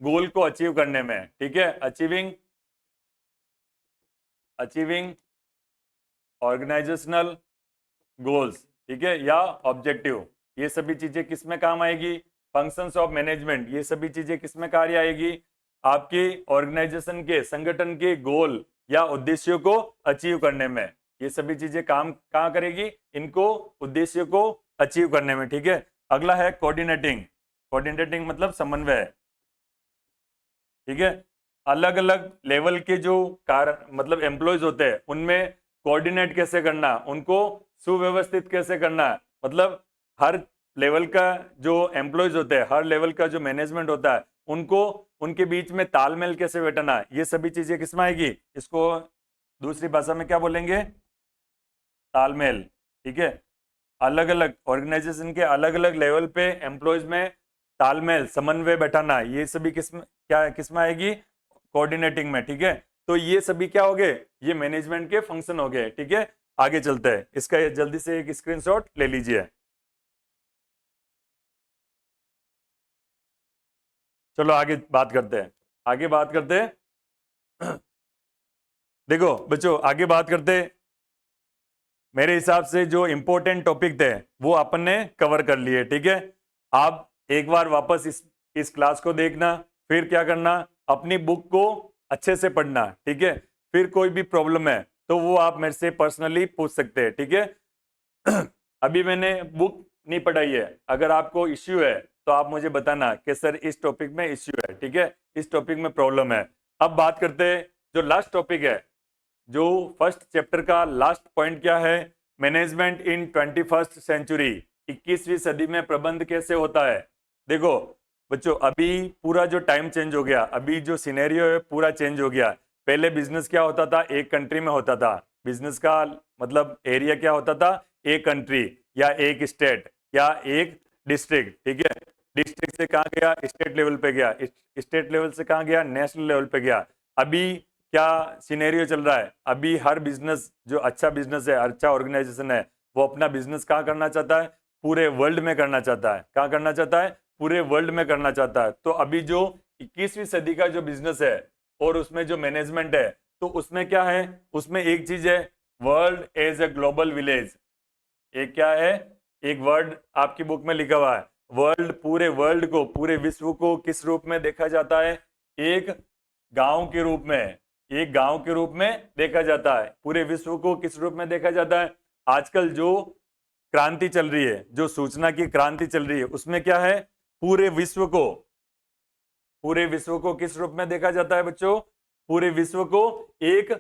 S1: गोल को अचीव करने में, ठीक है, अचीविंग ऑर्गेनाइजेशनल गोल्स, ठीक है, या ऑब्जेक्टिव, ये सभी चीजें किस में काम आएगी? फंक्शंस ऑफ मैनेजमेंट, ये सभी चीजें किस में कार्य आएगी? आपके ऑर्गेनाइजेशन के, संगठन के गोल या उद्देश्यों को अचीव करने में ये सभी चीजें काम कहाँ करेगी? इनको, उद्देश्य को अचीव करने में, ठीक है। अगला है कोऑर्डिनेटिंग। कोऑर्डिनेटिंग मतलब समन्वय, ठीक है। अलग अलग लेवल के जो मतलब एम्प्लॉयज होते हैं उनमें कोऑर्डिनेट कैसे करना, उनको सुव्यवस्थित कैसे करना, मतलब हर लेवल का जो एम्प्लॉयज होते हैं, हर लेवल का जो मैनेजमेंट होता है, उनको उनके बीच में तालमेल कैसे बैठाना, ये सभी चीजें किसमें आएगी? इसको दूसरी भाषा में क्या बोलेंगे? तालमेल, ठीक है। अलग अलग ऑर्गेनाइजेशन के अलग अलग लेवल पे एम्प्लॉयज में तालमेल, समन्वय बैठाना, ये सभी किसमें आएगी? कोऑर्डिनेटिंग में, ठीक है। तो ये सभी क्या हो गए? ये मैनेजमेंट के फंक्शन हो गए, ठीक है। आगे चलते हैं, इसका जल्दी से एक स्क्रीनशॉट ले लीजिए। चलो आगे बात करते हैं, आगे बात करते हैं। देखो बच्चों, आगे बात करते हैं। मेरे हिसाब से जो इंपॉर्टेंट टॉपिक थे वो अपन ने कवर कर लिए, ठीक है। आप एक बार वापस इस क्लास को देखना, फिर क्या करना? अपनी बुक को अच्छे से पढ़ना, ठीक है। फिर कोई भी प्रॉब्लम है तो वो आप मेरे से पर्सनली पूछ सकते हैं, ठीक है। अभी मैंने बुक नहीं पढ़ाई है, अगर आपको इश्यू है तो आप मुझे बताना कि सर इस टॉपिक में इश्यू है, ठीक है, इस टॉपिक में प्रॉब्लम है। अब बात करते हैं जो लास्ट टॉपिक है, जो फर्स्ट चैप्टर का लास्ट पॉइंट क्या है? मैनेजमेंट इन 21st सेंचुरी, 21वीं सदी में प्रबंध कैसे होता है। देखो बच्चों, अभी पूरा जो टाइम चेंज हो गया, अभी जो सिनेरियो है पूरा चेंज हो गया। पहले बिजनेस क्या होता था? एक कंट्री में होता था। बिजनेस का मतलब एरिया क्या होता था? एक कंट्री या एक स्टेट या एक डिस्ट्रिक्ट, ठीक है। डिस्ट्रिक्ट से कहाँ गया? स्टेट लेवल पे गया, स्टेट लेवल से कहाँ गया? नेशनल लेवल पे गया। अभी क्या सिनेरियो चल रहा है? अभी हर बिजनेस जो अच्छा बिजनेस है, अच्छा ऑर्गेनाइजेशन है, वो अपना बिजनेस कहाँ करना चाहता है? पूरे वर्ल्ड में करना चाहता है। कहाँ करना चाहता है? पूरे वर्ल्ड में करना चाहता है। तो अभी जो 21वीं सदी का जो बिजनेस है और उसमें जो मैनेजमेंट है, तो उसमें क्या है? उसमें एक चीज है, world as a global village. एक क्या है? एक वर्ड आपकी बुक में लिखा हुआ है, वर्ल्ड, पूरे वर्ल्ड को, पूरे विश्व को किस रूप में देखा जाता है? एक गांव के रूप में, एक गांव के रूप में देखा जाता है। पूरे विश्व को किस रूप में देखा जाता है? आजकल जो क्रांति चल रही है, जो सूचना की क्रांति चल रही है, उसमें क्या है? पूरे विश्व को, पूरे विश्व को किस रूप में देखा जाता है बच्चों? पूरे विश्व को एक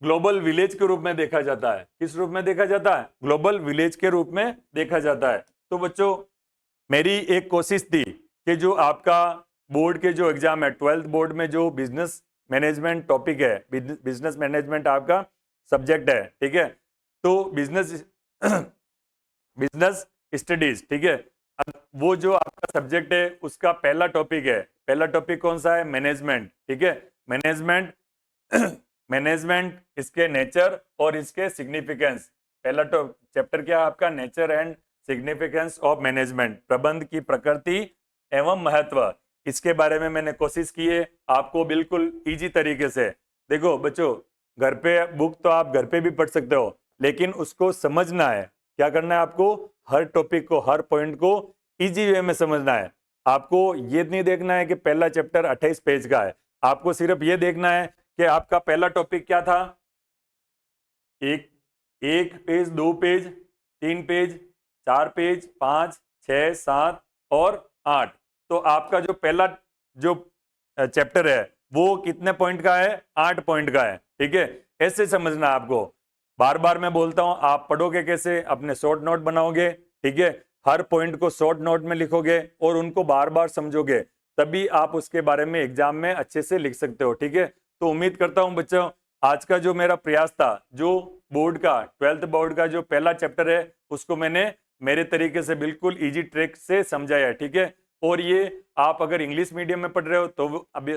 S1: ग्लोबल विलेज के रूप में देखा जाता है। किस रूप में देखा जाता है? ग्लोबल विलेज के रूप में देखा जाता है। तो बच्चों, मेरी एक कोशिश थी कि जो आपका बोर्ड के जो एग्जाम है, 12th बोर्ड में जो बिजनेस मैनेजमेंट टॉपिक है, बिजनेस मैनेजमेंट आपका सब्जेक्ट है, ठीक है। तो बिजनेस बिजनेस स्टडीज, ठीक है, वो जो आपका सब्जेक्ट है उसका पहला टॉपिक है। पहला टॉपिक कौन सा है? मैनेजमेंट, ठीक है। मैनेजमेंट मैनेजमेंट, इसके नेचर और इसके सिग्निफिकेंस। पहला चैप्टर क्या है आपका? Nature and significance of management, प्रबंध की प्रकृति एवं महत्व। इसके बारे में मैंने कोशिश की है आपको बिल्कुल इजी तरीके से। देखो बच्चों, घर पे बुक तो आप घर पे भी पढ़ सकते हो, लेकिन उसको समझना है। क्या करना है आपको? हर टॉपिक को, हर पॉइंट को इजी वे में समझना है। आपको ये नहीं देखना है कि पहला चैप्टर 28 पेज का है। आपको सिर्फ ये देखना है कि आपका पहला टॉपिक क्या था। एक पेज, 2 पेज, 3 पेज, 4 पेज, 5, 6, 7 और 8। तो आपका जो पहला जो चैप्टर है वो कितने पॉइंट का है? 8 पॉइंट का है, ठीक है। ऐसे समझना आपको। बार बार मैं बोलता हूं, आप पढ़ोगे कैसे? अपने शॉर्ट नोट बनाओगे, ठीक है, हर पॉइंट को शॉर्ट नोट में लिखोगे और उनको बार बार समझोगे, तभी आप उसके बारे में एग्जाम में अच्छे से लिख सकते हो, ठीक है। तो उम्मीद करता हूं बच्चों, आज का जो मेरा प्रयास था, जो बोर्ड का 12th बोर्ड का जो पहला चैप्टर है, उसको मैंने मेरे तरीके से बिल्कुल इजी ट्रिक से समझाया, ठीक है। और ये आप अगर इंग्लिश मीडियम में पढ़ रहे हो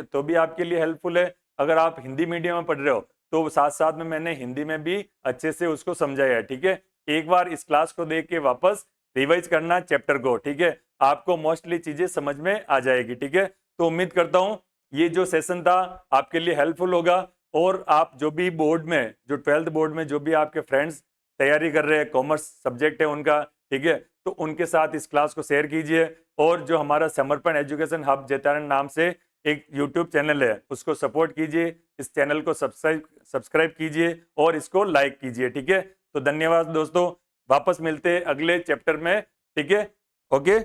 S1: तो भी आपके लिए हेल्पफुल है। अगर आप हिंदी मीडियम में पढ़ रहे हो तो साथ साथ में मैंने हिंदी में भी अच्छे से उसको समझाया है, ठीक है। एक बार इस क्लास को देख के वापस रिवाइज करना चैप्टर को, ठीक है, आपको मोस्टली चीजें समझ में आ जाएगी, ठीक है। तो उम्मीद करता हूं ये जो सेशन था आपके लिए हेल्पफुल होगा। और आप जो भी बोर्ड में, जो 12th बोर्ड में जो भी आपके फ्रेंड्स तैयारी कर रहे हैं, कॉमर्स सब्जेक्ट है उनका, ठीक है, तो उनके साथ इस क्लास को शेयर कीजिए। और जो हमारा समर्पण एजुकेशन हब जैतारण नाम से एक यूट्यूब चैनल है, उसको सपोर्ट कीजिए, इस चैनल को सब्सक्राइब कीजिए और इसको लाइक कीजिए, ठीक है। तो धन्यवाद दोस्तों, वापस मिलते हैं अगले चैप्टर में, ठीक है, ओके।